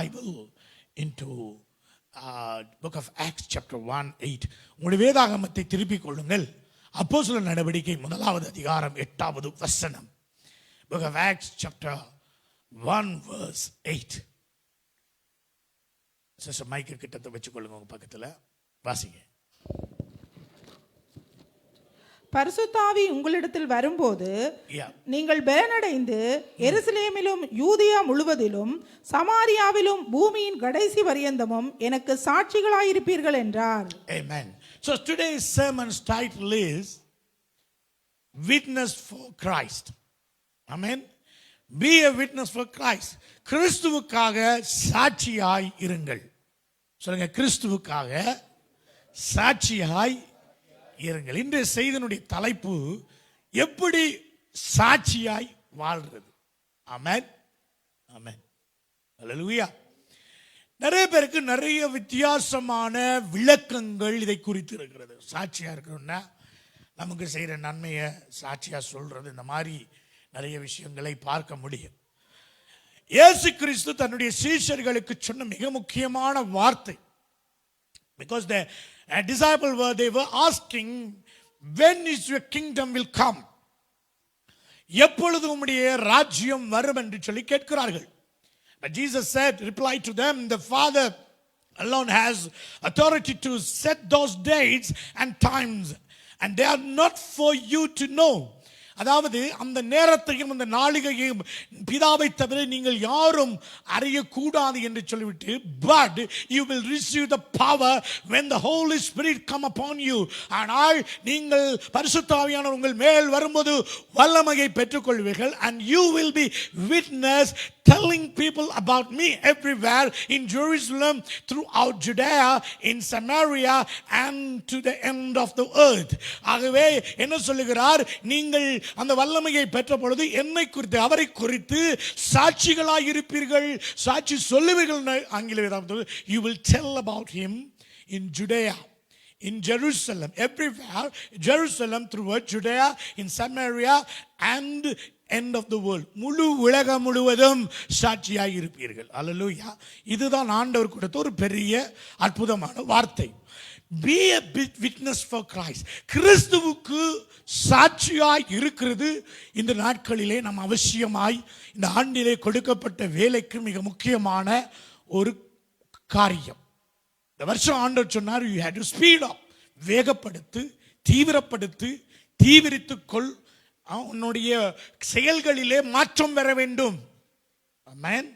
Bible into book of Acts chapter 1:8. உங்களுடைய வேதாகமத்தை திருப்பிக் கொள்ளுங்கள். அப்போஸ்தலர் நடவடிக்கை 1வது அதிகாரம் 8வது வசனம். Book of Acts chapter 1 verse 8. Sister மைக்கு கிட்ட வச்சுக்கொள்ளுங்க, உங்க பக்கத்துல வாசிங்க. பரிசுத்தாவி உங்களிடத்தில் வரும்போது நீங்கள் பலனடைந்து எருசலேமிலும் யூதியா முழுவதிலும் சமாரியாவிலும் பூமியின் கடைசி பரியந்தமும் எனக்கு சாட்சிகளாயிருப்பீர்கள் என்றார். Amen. So today's sermon's title is Witness for Christ. Amen. Be a witness for Christ. கிறிஸ்துவுக்காக சாட்சியாய் இருங்கள். சொல்லுங்க, கிறிஸ்துவுக்காக சாட்சியாய் இருங்கள். இன்றைய செய்தியினுடைய தலைப்பு எப்படி சாட்சியாய் வாழ்றது. ஆமென், ஆமென், அல்லேலூயா. நிறைய பேருக்கு நிறைய வித்தியாசமான விளக்கங்கள் இதை குறித்து இருக்கிறது. சாட்சியா இருக்கணும்னா நமக்கு செய்யற நன்மையை சாட்சியா சொல்றது, இந்த மாதிரி நிறைய விஷயங்களை பார்க்க முடியும். இயேசு கிறிஸ்து தன்னுடைய சீஷர்களுக்கு சொன்ன மிக முக்கியமான வார்த்தை, because the disciples were asking, when is your kingdom will come? எப்பொழுது உம்முடைய ராஜ்யம் வரும் என்று சொல்லி கேட்கிறார்கள். But Jesus said, replied to them, the Father alone has authority to set those dates and times, and they are not for you to know. அதாவது அந்த நேரத்தையும் அந்த நாளிகையும் பிதாவை தவிர நீங்கள் யாரும் அறியக்கூடாது என்று சொல்லிவிட்டு, but you will receive the power when the Holy Spirit come upon you. ஆனால் நீங்கள் பரிசுத்த ஆவியானவர் உங்கள் மேல் வரும்போது வல்லமையை பெற்றுக்கொள்வீர்கள், and you will be witness telling people about me everywhere in Jerusalem, throughout Judea, in Samaria and to the end of the earth. ஆகவே என்ன சொல்லுகிறார், நீங்கள் அந்த வல்லமையை பெற்ற பொழுது என்னை குறித்து அவரை குறித்து சாட்சிகளாய் இருப்பீர்கள், சாட்சி சொல்லுவீர்கள். ஆங்கில வேதாகமத்தில் you will tell about him in Judea, in Jerusalem, everywhere, Jerusalem, throughout Judea, in Samaria and end of the world. முழு உலகம் முழுவதும் சாட்சியாய் இருப்பீர்கள். அல்லேலூயா. இதுதான் ஆண்டவர் கொடுத்த ஒரு பெரிய அற்புதமான வார்த்தை. Be a witness for Christ. கிறிஸ்துவுக்கு சாட்சியாய் இருக்கிறது இந்த நாட்களிலே நாம் அவசியமாய் இந்த ஆண்டிலே கொடுக்கப்பட்ட வேலைக்கு மிக முக்கியமான ஒரு காரியம். இந்த வருஷம் ஆண்டவர் சொன்னார், you had to speed up, வேகப்படுத்து, தீவிரப்படுத்து, தீவிரித்துக்கொள், உன்னுடைய செயல்களிலே மாற்றம் வர வேண்டும். ஆமென்,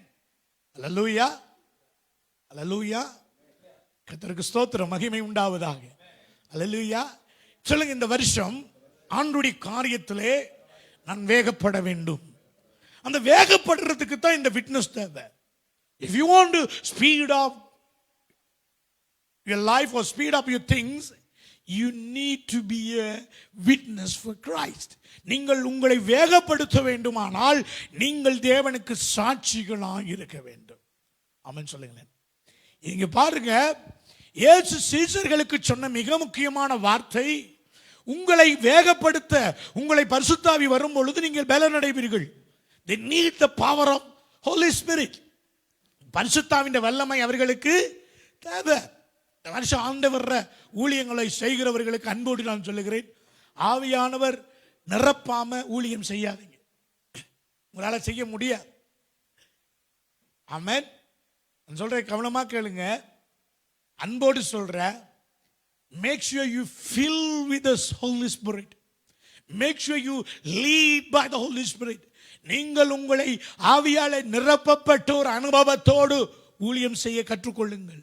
அல்லேலூயா, அல்லேலூயா. கர்த்தருக்கு ஸ்தோத்திரம், மகிமை உண்டாவதாக. அல்லேலூயா. சொல்லுங்க, இந்த வருஷம் ஆண்டுடைய காரியத்திலே நான் வேகப்பட வேண்டும். அந்த வேகப்படுறதுக்கு தான் இந்த விட்னஸ் தேவை. If you want to speed up your life or speed up your things, you need to be a witness for Christ. நீங்கள் உங்களை வேகப்படுத்த வேண்டுமானால் நீங்கள் தேவனுக்கு சாட்சிகளாக இருக்க வேண்டும். ஆமென் சொல்லுங்களேன். இங்க பாருங்க, இயேசு சீஷர்களுக்கு சொன்ன மிக முக்கியமான வார்த்தை, உங்களை வேகப்படுத்த உங்களை பரிசுத்த ஆவி வரும் பொழுது நீங்கள் பலனடைவீர்கள். They need the power of Holy Spirit. பரிசுத்த ஆவியின் வல்லமை அவர்களுக்கு தேவை. இந்த வருஷம் ஆண்டவர் ஊழியங்களை செய்கிறவர்களுக்கு அன்போடு நான் சொல்லுகிறேன், ஆவியானவர் நிரப்பாம ஊழியம் செய்யாதீங்க. உங்களால செய்ய முடியாது. ஆமென். நான் சொல்றேன், கவனமா கேளுங்க, அன்போடு சொல்ற, make sure you fill with the Holy Spirit. Make sure you lead by the Holy Spirit. நீங்கள் உங்களை ஆவியாலே நிரப்பப்பட்ட ஒரு அனுபவத்தோடு ஊழியம் செய்ய கற்றுக்கொள்ளுங்கள்.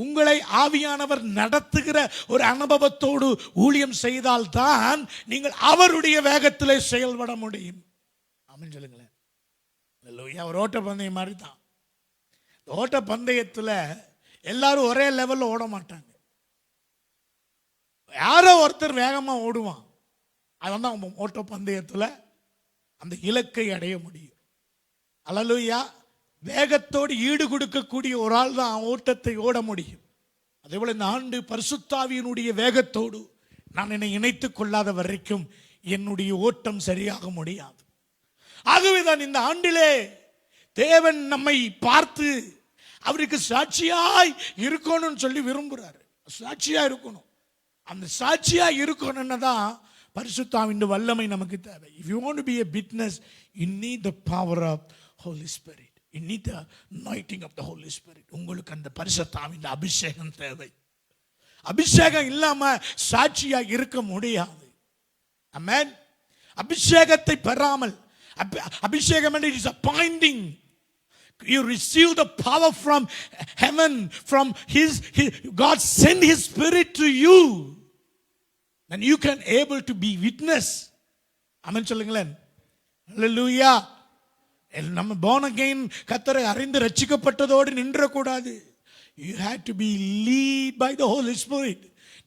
உங்களை ஆவியானவர் நடத்துகிற ஒரு அனுபவத்தோடு ஊழியம் செய்தால் தான் நீங்கள் அவருடைய வேகத்திலே செயல்பட முடியும். ஆமென் சொல்லுங்களேன். அல்லேலூயா. ஒரு ஓட்ட பந்தயம் மாதிரி தான். ஓட்ட பந்தயத்தில் எல்லாரும் ஒரே லெவலில் ஓட மாட்டாங்க. யாரோ ஒருத்தர் வேகமாக ஓடுவான், அவன் தான் ஓட்ட பந்தயத்தில் அந்த இலக்கை அடைய முடியும். அல்லேலூயா. வேகத்தோடு ஈடு கொடுக்கக்கூடிய ஒரு ஆள் தான் ஓட்டத்தை ஓட முடியும். அதே போல இந்த ஆண்டு பரிசுத்தாவியினுடைய வேகத்தோடு நான் என்னை இணைத்துக் கொள்ளாத வரைக்கும் என்னுடைய ஓட்டம் சரியாக முடியாது. ஆகவே தான் இந்த ஆண்டிலே தேவன் நம்மை பார்த்து அவருக்கு சாட்சியாய் இருக்கணும்னு சொல்லி விரும்புறாரு. சாட்சியா இருக்கணும். அந்த சாட்சியா இருக்கணும்னு தான் பரிசுத்தாவின் வல்லமை நமக்கு தேவை. If you want to be a witness, you need the power of Holy Spirit. You need the anointing of the Holy Spirit. உங்களுக்கு அந்த பரிசுத்தாவின் அபிஷேகம் தேவை. அபிஷேகம் இல்லாம சாட்சியா இருக்க முடியாது. ஆமென். அபிஷேகத்தை பெறாமல், அபிஷேகம் என்றால் it is appointing. You receive the power from heaven, from God send his spirit to you, and you can able to be witness. Amen சொல்லுங்களேன். Hallelujah. நம்ம born again கர்த்தரை அறிந்து ரட்சிக்கப்பட்டதோடு நின்ற கூடாது. You had to be led by the Holy Spirit.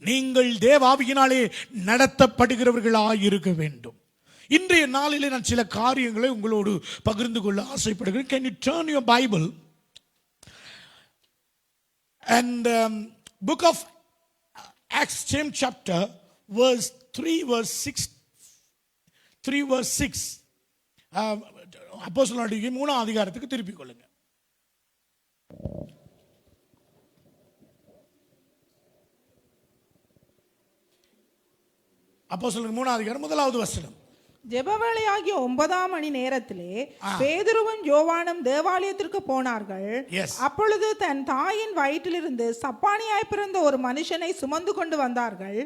நீங்கள் தேவ ஆவியினாலே நடத்தப்படுகிறவர்களாய் இருக்க வேண்டும். இன்றைய நாளிலே நான் சில காரியங்களை உங்களோடு பகிர்ந்து கொள்ள ஆசைப்படுகிறேன். Can you turn your Bible and book of Acts same chapter verse 3 verse 6 3 verse 6 அப்போஸ்தலர் நடவடிக்கை 3ஆம் அதிகாரத்துக்கு திருப்பிக் கொள்ளுங்க. அப்போஸ்தலர் 3ஆம் அதிகாரம் 1வது வசனம். ஜெபவேளையாகிய 9ஆம் மணி நேரத்திலே பேதுருவும் யோவானும் தேவாலயத்திற்கு போனார்கள். அப்பொழுது தன் தாயின் வயிற்றிலிருந்து சப்பானியாய் பிறந்த ஒரு மனுஷனை சுமந்து கொண்டு வந்தார்கள்.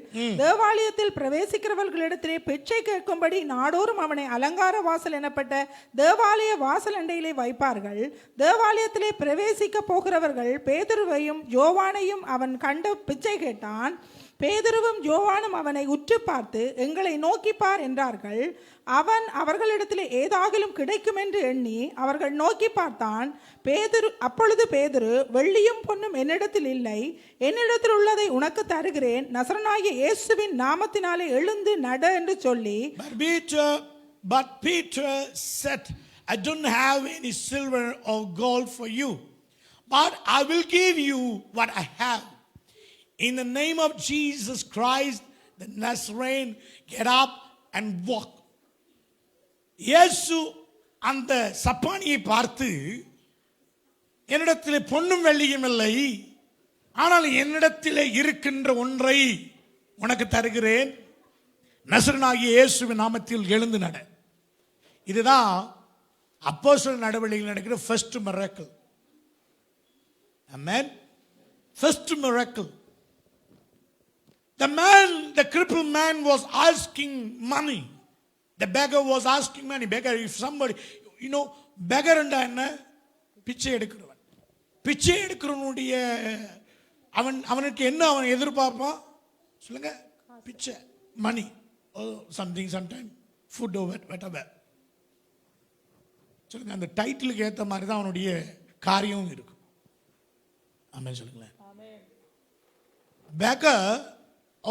தேவாலயத்தில் பிரவேசிக்கிறவர்களிடத்திலே பிச்சை கேட்கும்படி நாடோறும் அவனை அலங்கார வாசல் எனப்பட்ட தேவாலய வாசல் அண்டையிலே வைப்பார்கள். தேவாலயத்திலே பிரவேசிக்க போகிறவர்கள் பேதுருவையும் யோவானையும் அவன் கண்டு பிச்சை கேட்டான். பேதுருவும் யோவானும் அவனை உற்று பார்த்து, எங்களை நோக்கி பார் என்றார்கள். அவன் அவர்களிடத்தில் ஏதாகிலும் கிடைக்கும் என்று எண்ணி அவர்கள் நோக்கி பார்த்தான். அப்பொழுது பேதுரு, வெள்ளியும் பொன்னும் என்னிடத்தில் இல்லை, என்னிடத்தில் உள்ளதை உனக்கு தருகிறேன், நசரனாகிய இயேசுவின் நாமத்தினாலே எழுந்து நட என்று சொல்லி, But Peter said, I don't have any silver or gold for you, but I will give you what I have. In the name of Jesus Christ, the Nazarene, get up and walk. இயேசு அந்த சப்பானியை பார்த்து, என்னிடத்திலே பொன்னும் வெள்ளியும் இல்லை, ஆனால் என்னிடத்திலே இருக்கின்ற ஒன்றை உனக்கு தருகிறேன், நசரேயனாகிய இயேசுவின் நாமத்தில் எழுந்து நட. இதுதான் அப்போஸ்தலர் நடவடிக்கையில் நடக்கிற first miracle. Amen. First miracle. The crippled man was asking money. The beggar was asking money. Beggar, if somebody, beggar என்றா என்ன? பிச்சை எடுக்கிறவன். பிச்சை எடுக்கிறவனுடைய அவனுக்கு என்ன அவன் எதிர்பார்ப்பான் சொல்லுங்க? பிச்சை, மணி, சம்திங், சம்டைம் ஃபுட், whatever. சொல்லுங்க, அந்த டைட்டிலுக்கு ஏற்ற மாதிரி தான் அவனுடைய காரியமும் இருக்கும். ஆமென் சொல்லுங்களேன். Beggar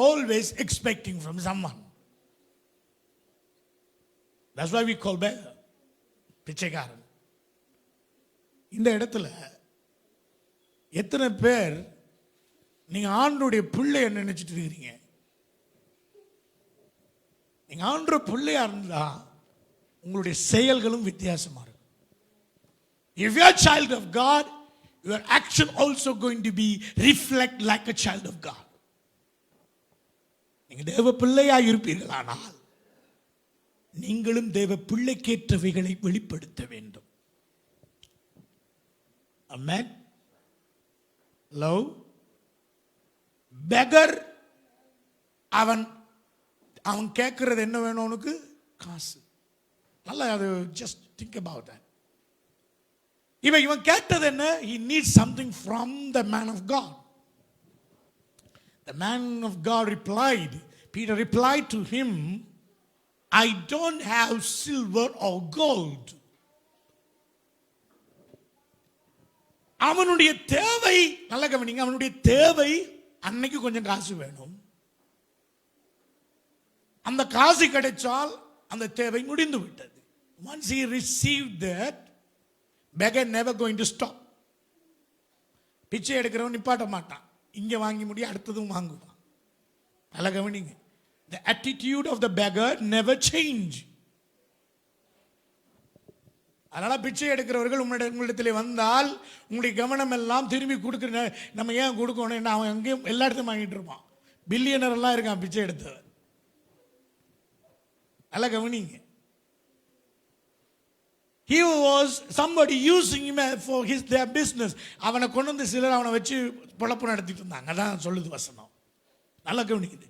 always expecting from someone. That's why we call beggar, பிச்சைக்காரன். இந்த இடத்துல எத்தனை பேர் நீங்க ஆண்டவருடைய பிள்ளை என்ன நினைச்சிட்டு இருக்கீங்க? நீங்க ஆண்டவருடைய பிள்ளையா இருந்தா உங்களுடைய செயல்களும் வித்தியாசமா இருக்கும். If you are a child of God, your action also going to be reflect like a child of God. நீங்க தேவ பிள்ளையா இருப்பீர்களானால் நீங்களும் தேவ பிள்ளைக்கேற்றவைகளை வெளிப்படுத்த வேண்டும். Amen. Love. Beggar, அவன் கேட்கறது என்ன வேணும்? அவனுக்கு காசு. நல்லா அது just think about that. இவன் கேட்டது என்ன? He needs something from the man of God. The man of God replied, Peter replied to him, I don't have silver or gold. அவனுடைய தேவை, நல்ல கவனிங்க, அவனுடைய தேவை அன்னைக்கு கொஞ்சம் காசு வேணும். அந்த காசு கிடைச்சால் அந்த தேவை முடிந்து விட்டது. Once he received that, beggar never going to stop. பிச்சை எடுக்கிறவன் நிப்பாட்ட மாட்டான். இங்க வாங்கி முடிய அடுத்ததும் வாங்குவான். நல்ல கவனிங்க. The attitude of the beggar never change. அதனால பிச்சை எடுக்கிறவர்கள் உங்களிடத்திலே வந்தால் உங்களுடைய கவனம் எல்லாம் திரும்பி கொடுக்குற, நம்ம ஏன் கொடுக்கணும், அவன் எங்கேயும் எல்லா இடத்தையும் வாங்கிட்டு இருப்பான். பில்லியனர் எல்லாம் இருக்கான் பிச்சை எடுத்தவன். நல்லா கவனிங்க. He was somebody using him for their business. அவனை கொண்டு வந்து சிலர் அவனை வச்சு பொழப்பு நடத்திட்டு இருந்தாங்க. அதான் சொல்லுது வசனம். நல்லா கவனிக்குது.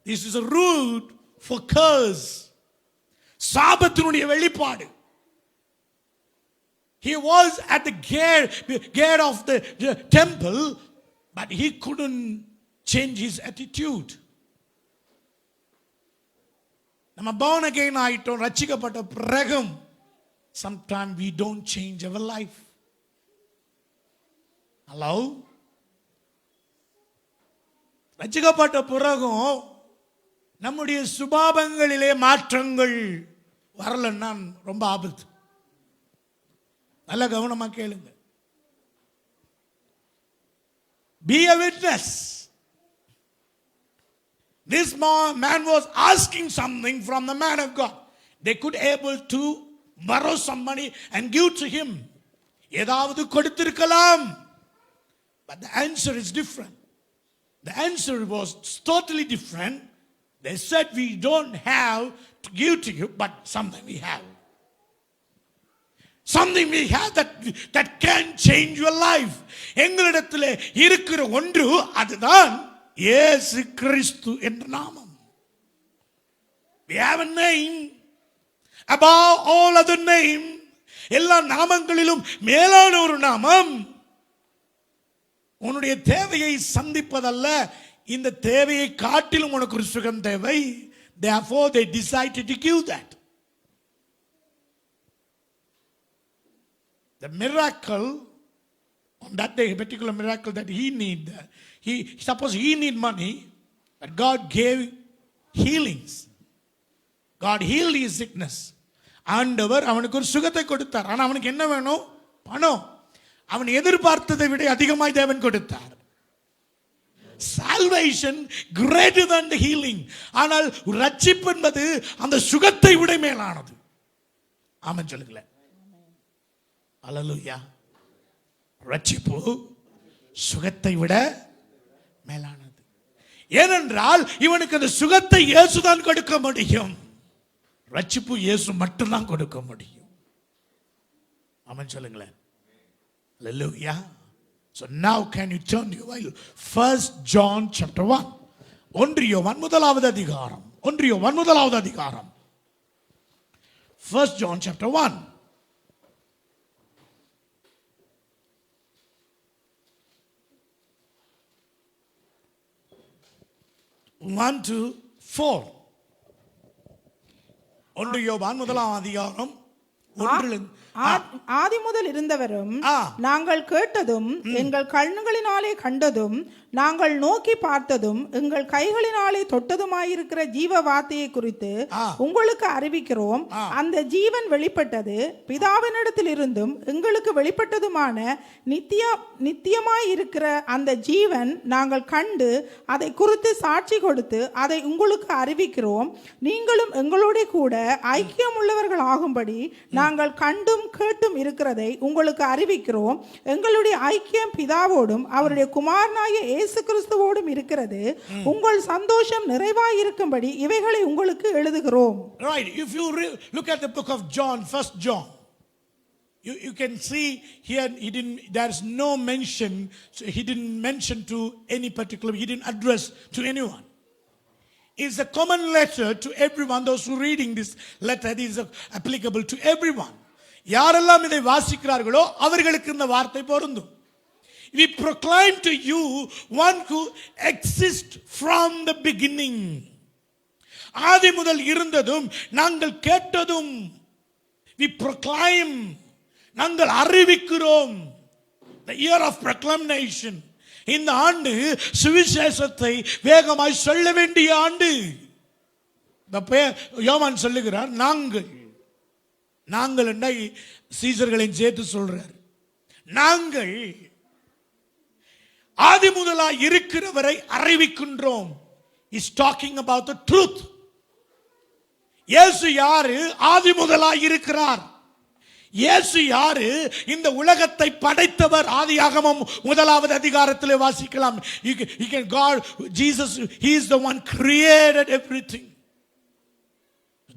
This is a root for curse. சாபத்தினுடைய வெளிப்பாடு. He was at the gate of the temple, but he couldn't change his attitude. நம்ம born again ஆயிட்டோம், ரட்சிக்கப்பட்ட பிறகும் sometimes we don't change our life. Hello? ரட்சிக்கப்பட்ட பிறகும் நம்முடைய சுபாவங்களிலே மாற்றங்கள் வரலன்னா ரொம்ப ஆபத்து. நல்ல கவனமா கேளுங்க. Be a witness. This man was asking something from the man of God. They could able to borrow some money and give to him. ஏதாவது கொடுத்திருக்கலாம். But the answer is different. The answer was totally different. They said, we don't have to give to you, but something we have. Something we have that can change your life. எங்களிடத்தில் இருக்கிற ஒன்று அதுதான் இயேசு கிறிஸ்து என்ற நாமம். We have a name above all other name. எல்லா நாமங்களிலும் மேலான ஒரு நாமம். உன்னுடைய தேவையை சந்திப்பதல்ல, இந்த தேவையை காட்டிலும் உனக்கு ஒரு சுகம் தேவை. Therefore they decided to give that. The miracle on that day, a particular miracle that he need, suppose he need money, but God gave healings. God healed his sickness. ஆண்டவர் அவனுக்கு ஒரு சுகத்தை கொடுத்தார். ஆனால் அவனுக்கு என்ன வேணும்? பணம். அவன் எதிர்பார்த்ததை விட அதிகமாய் தேவன் கொடுத்தார். Salvation greater than the healing. ஆனால் ரட்சிப்பு என்பது அந்த சுகத்தை விட மேலானது. ஆமென் சொல்லுங்களேன். அல்லேலூயா. ரட்சிப்பு சுகத்தை விட மேலானது. ஏனென்றால் இவனுக்கு அந்த சுகத்தை இயேசுதான் கொடுக்க முடியும். ரட்சிப்பு இயேசு மட்டும்தான் கொடுக்க முடியும். ஆமென் சொல்லுங்களேன். Hallelujah. So now can you turn your Bible? 1 John chapter 1. 1 யோவான் முதலாவது அதிகாரம். 1 யோவான் முதலாவது அதிகாரம். 1 John chapter 1. 1 to 4. 1 யோவான் முதலாம் அதிகாரம். ஆதி முதல் இருந்தவரும் நாங்கள் கேட்டதும் எங்கள் கண்களினாலே கண்டதும் நாங்கள் நோக்கி பார்த்ததும் எங்கள் கைகளினாலே தொட்டதுமாயிருக்கிற ஜீவ வார்த்தையை குறித்து உங்களுக்கு அறிவிக்கிறோம். அந்த ஜீவன் வெளிப்பட்டது, பிதாவினிடத்தில் இருந்தும் எங்களுக்கு வெளிப்பட்டதுமான நித்தியமாயிருக்கிற அந்த ஜீவன் நாங்கள் கண்டு அதை குறித்து சாட்சி கொடுத்து அதை உங்களுக்கு அறிவிக்கிறோம். நீங்களும் எங்களோட கூட ஐக்கியம் உள்ளவர்கள் ஆகும்படி நாங்கள் கண்டும் கேட்டும் இருக்கிறதை உங்களுக்கு அறிவிக்கிறோம். எங்களுடைய ஐக்கியம் பிதாவோடும் அவருடைய குமாரனாகிய இயேசு கிறிஸ்துவோடும் இருக்கிறது. உங்கள் சந்தோஷம் நிறைவாய் இருக்கும்படி இவைகளை உங்களுக்கு எழுதுகிறோம். Right, if you look at the book of John, 1 John, you can see here there's no mention, he didn't mention to any particular, he didn't address to anyone. It's a common letter to everyone. Those who reading this letter, it is applicable to everyone. யாரெல்லாம் இதை வாசிக்கிறார்களோ அவர்களுக்கு இந்த வார்த்தை பொருந்தும். We proclaim to you one who exists from the beginning. ஆதி முதல் இருந்ததும் நாங்கள் கேட்டதும். We proclaim, நாங்கள் அறிவிக்கிறோம். The year of proclamation. இந்த ஆண்டு சுவிசேஷத்தை வேகமாய் சொல்ல வேண்டிய ஆண்டு. யோவான் சொல்லுகிறார் நாங்கள் என்ன சீசர்களின் சேர்த்து சொல்றார். நாங்கள் ஆதி முதலாய் இருக்கிறவரை அறிவிக்கின்றோம். Is talking about the truth. இயேசு யாரு? ஆதி முதலாய் இருக்கிறார். இயேசு யாரு? இந்த உலகத்தை படைத்தவர். ஆதியாகமம் 1வது அதிகாரத்திலே வாசிக்கலாம். God, Jesus, he is the one created everything.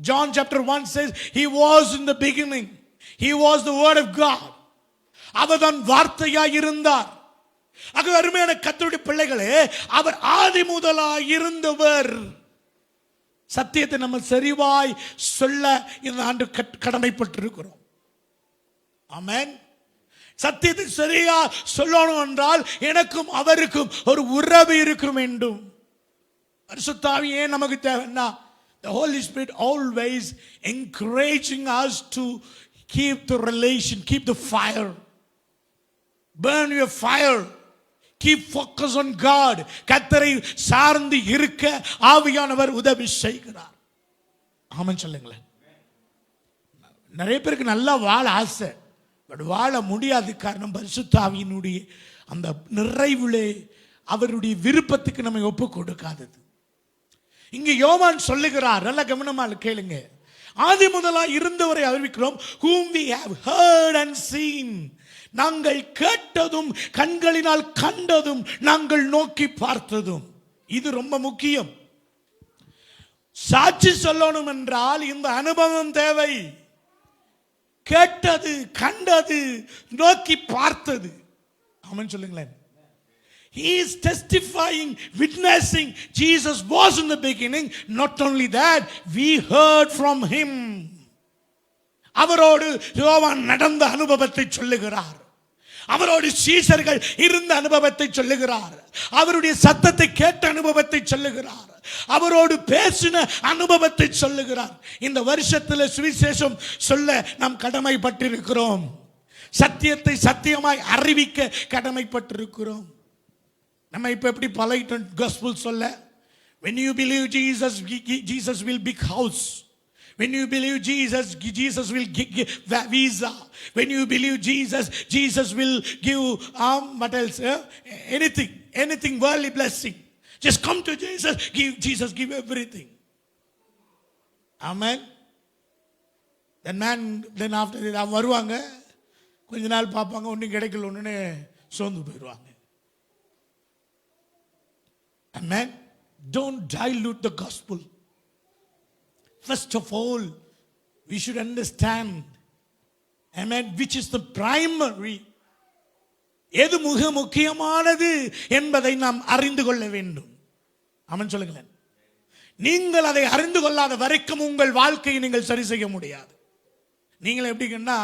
John chapter 1 says he was in the beginning. He was the word of God. அவர்தான் வார்த்தையாய் இருந்தார். ஆக அருமையான கர்த்தருடைய பிள்ளைகளே, அவர் ஆதி முதலாய் இருந்தவர். சத்தியத்தை நம்ம சரிவாய் சொல்ல இந்த ஆண்டு கடமைப்பட்டிருக்கிறோம். ஆமென். சத்தியத்தை சரியா சொல்லணும் என்றால் எனக்கும் அவருக்கும் ஒரு உறவு இருக்க வேண்டும். பரிசுத்த ஆவி ஏன் நமக்கு தேவைன்னா, the Holy Spirit always encouraging us to keep the relation, keep the fire, burn your fire, keep focus on God. கர்த்தரை சார்ந்து இருக்க ஆவியானவர் உதவி செய்கிறார். ஆமென் சொல்லுங்களேன். நிறைய பேருக்கு நல்லா வாழ ஆசை, பட் வாழ முடியாது. காரணம் பரிசுத்த ஆவியினுடைய அந்த நிறைவிலே அவருடைய விருப்பத்துக்கு நம்ம ஒப்பு கொடுக்காதது. இங்க யோவான் சொல்லுகிறார், நல்ல கவனமா கேளுங்க. ஆதி முதலாய் இருந்தவரை அறிவிக்கிறோம். whom we have heard and seen. நாங்கள் கேட்டதும் கண்களினால் கண்டதும் நாங்கள் நோக்கி பார்த்ததும். இது ரொம்ப முக்கியம். சாட்சி சொல்லணும் என்றால் இந்த அனுபவம் தேவை. கேட்டது, கண்டது, நோக்கி பார்த்தது. ஆமென் சொல்லுங்களேன். He is testifying, witnessing. Jesus was in the beginning. Not only that, we heard from him. அவரோடு யோவான் நடந்த அனுபவத்தை சொல்லுகிறார். அவரோடு சீஷர்கள் இருந்த அனுபவத்தை சொல்லுகிறார். அவருடைய சத்தத்தை கேட்ட அனுபவத்தை சொல்லுகிறார். அவரோடு பேசின அனுபவத்தை சொல்லுகிறார். இந்த வருஷத்தில் சுவிசேஷம் சொல்ல நாம் கடமைப்பட்டிருக்கிறோம். சத்தியத்தை சத்தியமாய் அறிவிக்க கடமைப்பட்டிருக்கிறோம். நம்ம இப்ப எப்படி பழகிட்டோம் gospel சொல்ல? when you believe Jesus, Jesus will big house. when you believe Jesus, Jesus will give visa. when you believe Jesus, Jesus will give what else, anything worldly blessing. just come to Jesus, Jesus give everything. Amen. then after that வருவாங்க, கொஞ்ச நாள் பார்ப்பாங்க, ஒன்றும் கிடைக்கல, ஒன்று சோர்ந்து போயிடுவாங்க. Amen. Don't dilute the gospel. First of all, we should understand, amen, which is the primary. எது மிக முக்கியமானது என்பதை நாம் அறிந்து கொள்ள வேண்டும். ஆமென் சொல்லுங்களேன். நீங்கள் அதை அறிந்து கொள்ளாத வரைக்கும் உங்கள் வாழ்க்கையை நீங்கள் சரி செய்ய முடியாது. நீங்கள் எப்படின்னா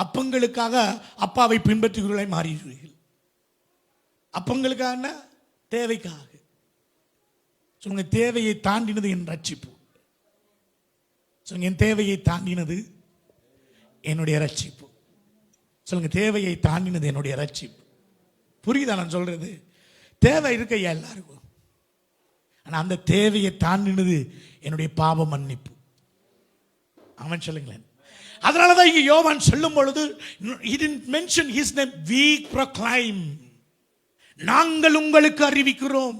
அப்பங்களுக்காக அப்பாவை பின்பற்றுகிறவர்களை மாறிடுவீர்கள். அப்பங்களுக்காக என்ன? தேவைக்காக. சொல்லுங்க, தேவையை தாண்டினது என் ரட்சிப்பு. சொல்லுங்க, என் தேவையை தாண்டினது என்னுடைய ரட்சிப்பு. சொல்லுங்க, தேவையை தாண்டினது என்னுடைய ரட்சிப்பு. புரியுதா நான் சொல்றது? தேவை இருக்கையா எல்லாருக்கும். ஆனா அந்த தேவையை தாண்டினது என்னுடைய பாவ மன்னிப்பு. அவன் சொல்லுங்களேன். அதனாலதான் இங்க யோவான் சொல்லும் பொழுது he didn't mention his name. we proclaim. நாங்கள் உங்களுக்கு அறிவிக்கிறோம்.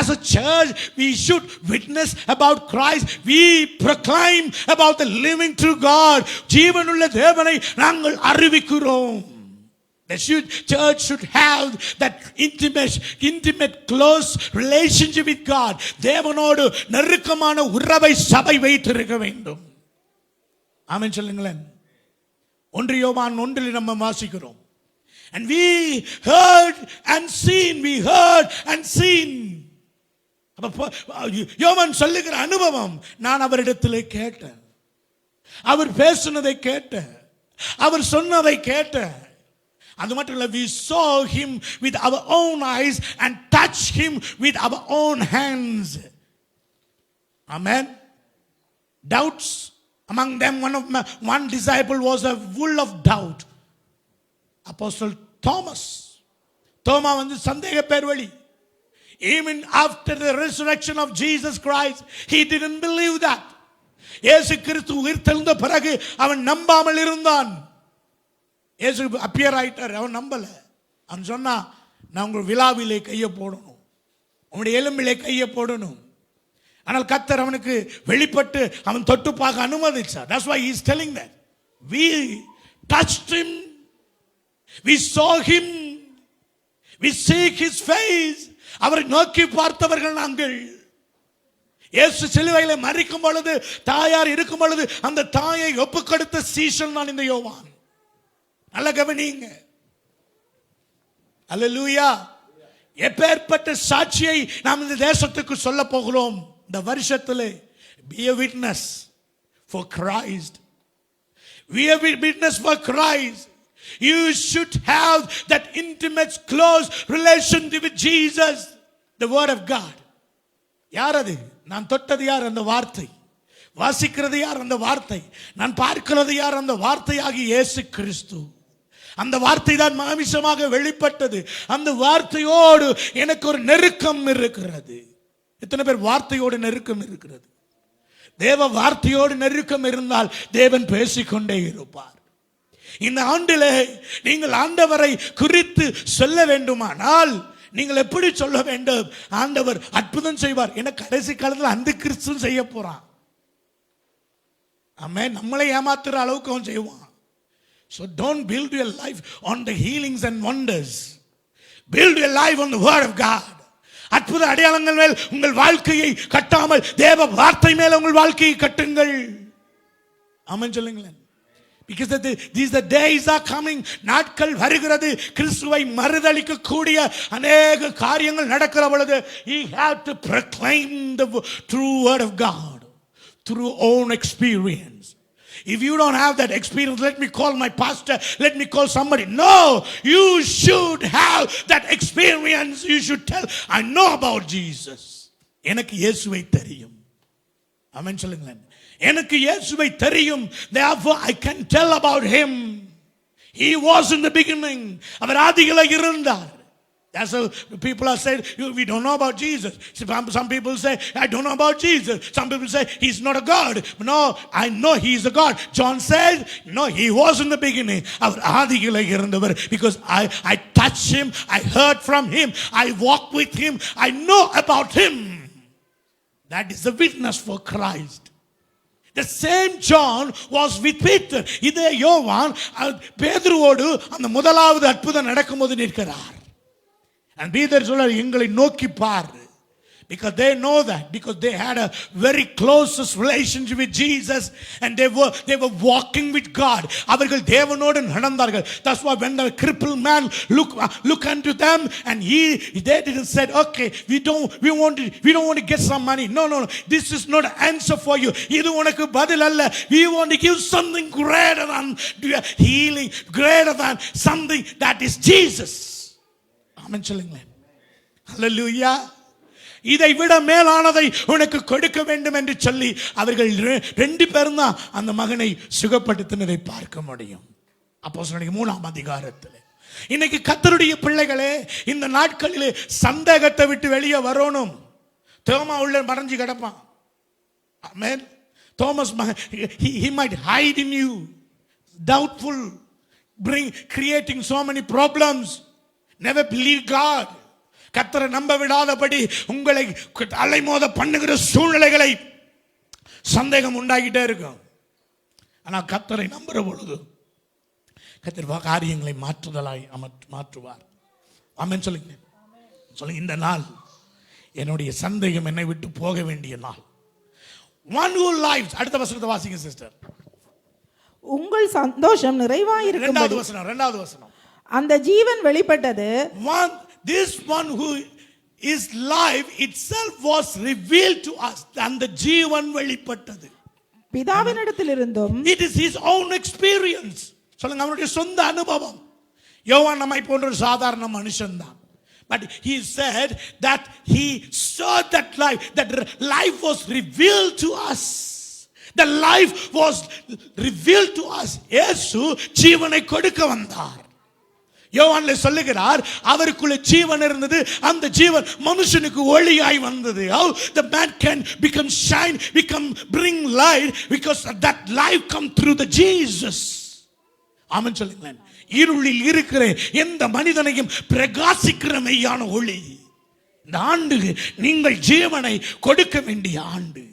As a church, we should witness about Christ. We proclaim about the living true God. ஜீவனுள்ள தேவனை நாங்கள் அறிவிக்கிறோம். The church should have that intimate, close relationship with God. தேவனோடு நெருக்கமான உறவை சபை வைத்திருக்க வேண்டும். ஆமென் சொல்லுங்களேன். 1 யோவான் 1 நம்ம வாசிக்கிறோம். And we heard and seen. We heard and seen. யோவான் சொல்லுகிற அனுபவம், நான் அவரிடத்திலே கேட்டேன், அவர் பேசினதை கேட்டேன், அவர் சொன்னதை கேட்டேன். அது மட்டும் இல்ல, we saw him with our own eyes and touched him with our own hands. Amen. Doubts among them, one disciple was full of doubt. Apostle Thomas. தோமா சந்தேக பேர்வழி. Even after the resurrection of Jesus Christ, he didn't believe that. இயேசு கிறிஸ்து உயிர்த்தெழுந்த பிறகு அவன் நம்பாமல் இருந்தான். இயேசு appear ஆயிட்டார், அவன் நம்பல. அவன் சொன்னா, நான் உங்கள் விழாவிலே கையை போடணும், உங்களுடைய எலும்பிலே கையை போடணும். ஆனால் கர்த்தர் அவனுக்கு வெளிப்பட்டு அவன் தொட்டு பார்க்க அனுமதிச்சார். That's why he is telling that. We touched him. We saw him. We seek his face. அவரை நோக்கி பார்த்தவர்கள் நாங்கள். இயேசு சிலுவையிலே மரிக்கும் பொழுது, தாயார் இருக்கும் பொழுது, அந்த தாயை ஒப்புக்கொடுத்த சீஷன் நான் இந்த யோவான். நல்ல கவனிங்க. அல்லேலூயா. எப்பேற்பட்ட சாட்சியை நாம் இந்த தேசத்துக்கு சொல்ல போகிறோம் இந்த வருஷத்திலே. Be a witness for Christ. Be a witness for Christ. You should have that intimate, close relationship with Jesus, the word of God. யார் அது? நான் தொட்டது யார்? அந்த வார்த்தை. வாசிக்கிறது யார்? அந்த வார்த்தை. நான் பார்க்கிறது யார்? அந்த வார்த்தையாகி இயேசு கிறிஸ்து. அந்த வார்த்தை தான் மாமிசமாக வெளிப்பட்டது. அந்த வார்த்தையோடு எனக்கு ஒரு நெருக்கம் இருக்கிறது. எத்தனை பேர் வார்த்தையோடு நெருக்கம் இருக்கிறது? தேவ வார்த்தையோடு நெருக்கம் இருந்தால் தேவன் பேசிக்கொண்டே இருப்பார். இந்த ஆண்டிலே நீங்கள் ஆண்டவரை குறித்து சொல்ல வேண்டுமானால் நீங்கள் எப்படி சொல்ல வேண்டும்? ஆண்டவர் அற்புதம் செய்வார். என கடைசி காலத்தில் அந்த கிறிஸ்து செய்ய போறான். ஆமென். நம்மளை ஏமாத்துற அளவுக்கு அவன் செய்வான். So don't build your life on the healings and wonders. Build your life on the word of God. அற்புத அடையாளங்கள் மேல் உங்கள் வாழ்க்கையை கட்டாமல் தேவ வார்த்தை மேல் உங்கள் வாழ்க்கையை கட்டுங்கள். ஆமென் சொல்லுங்களேன். Because these the days are coming. நாட்கள் வருகிறது. கிறிஸ்துவை மறுதலிக்க கூடிய अनेक காரியங்கள் நடக்கிற பொழுது you have to proclaim the true word of God through own experience. If you don't have that experience, let me call my pastor, let me call somebody. No, you should have that experience. You should tell, I know about Jesus. எனக்கு இயேசுவை தெரியும். ஆமென் சொல்லுங்களேன். எனக்கு இயேசுவை தெரியும். Therefore I can tell about him. He was in the beginning. அவர் ஆதியிலே இருந்தார். That's how people are saying, we don't know about Jesus. Some people say, I don't know about Jesus. Some people say, he's not a God. No, I know he's a God. John says, no, he was in the beginning. Because I touched him, I heard from him, I walked with him, I know about him. That is the witness for Christ. The same John was with Peter. இதே யோவான் பேதுருவோடு அந்த முதலாவது அற்புதம் நடக்கும்போது நிற்கிறார். And Peter சொல்றார், எங்களை நோக்கி பார். Because they know that, because they had a very closest relationship with Jesus and they were walking with God. அவர்கள் தேவனோடு நடந்தார்கள். That's why when the crippled man look unto them and they didn't say, okay, we don't want to get some money. No, this is not an answer for you. இது உனக்கு பதில் அல்ல. We want to give something greater than healing, greater than something that is Jesus. ஆமென் சொல்லுங்களேன். ஹல்லேலூயா. இதை விட மேலானதை உனக்கு கொடுக்க வேண்டும் என்று சொல்லி அவர்கள் ரெண்டு பேரும் தான் அந்த மகனை சுகப்படுத்தினதை பார்க்க முடியும். அப்போஸ்தலர் 3ஆம் அதிகாரத்தில். இன்னைக்கு கர்த்தருடைய பிள்ளைகளே, இந்த நாட்களிலே சந்தேகத்தை விட்டு வெளியே வரணும். தோமா உள்ள மறைஞ்சு கிடப்பான். ஆமென். Thomas, he might hide in you, doubtful, creating so many problems. Never believe God. கர்த்தரை நம்ப விடாதபடி உங்களை அலைமோத பண்ணுகிற சூழ்நிலைகளை சந்தேகம் உண்டாகிட்டே இருக்கும். ஆனால் கர்த்தரை நம்புற பொழுது கர்த்தர் காரியங்களை மாற்றுவார். ஆமென் சொல்லுங்க. சொல்லுங்க. இந்த நாள் என்னுடைய சந்தேகம் என்னை விட்டு போக வேண்டிய நாள். One who lives. அடுத்த வசனத்தை வாசிங்க சிஸ்டர். உங்கள் சந்தோஷம் நிறைவாயிருக்கும். இரண்டாவது வசனம். அந்த ஜீவன் வெளிப்பட்டது. This one who is live itself was revealed to us. அந்த ஜீவன் வெளிப்பட்டது. பிதாவினிடத்திலிருந்தும். It is his own experience. சொல்லுங்க. அவருடைய சொந்த அனுபவம். யோவான் நம்மை போன்ற ஒரு சாதாரண மனுஷன்தான். But he said that he saw that life was revealed to us. The life was revealed to us. இயேசு ஜீவனை கொடுக்க வந்தார். யோவான்ல சொல்லுகிறார், அவருக்குள்ள ஜீவன் இருந்தது. அந்த ஜீவன் மனுஷனுக்கு ஒளியாய் வந்தது. How the man can become shine, bring light, because that life come through the Jesus. ஆமென் சொல்லுங்களேன். இருளில் இருக்கிற எந்த மனிதனையும் பிரகாசிக்கிற மெய்யான ஒளி. இந்த ஆண்டு நீங்கள் ஜீவனை கொடுக்க வேண்டிய ஆண்டு.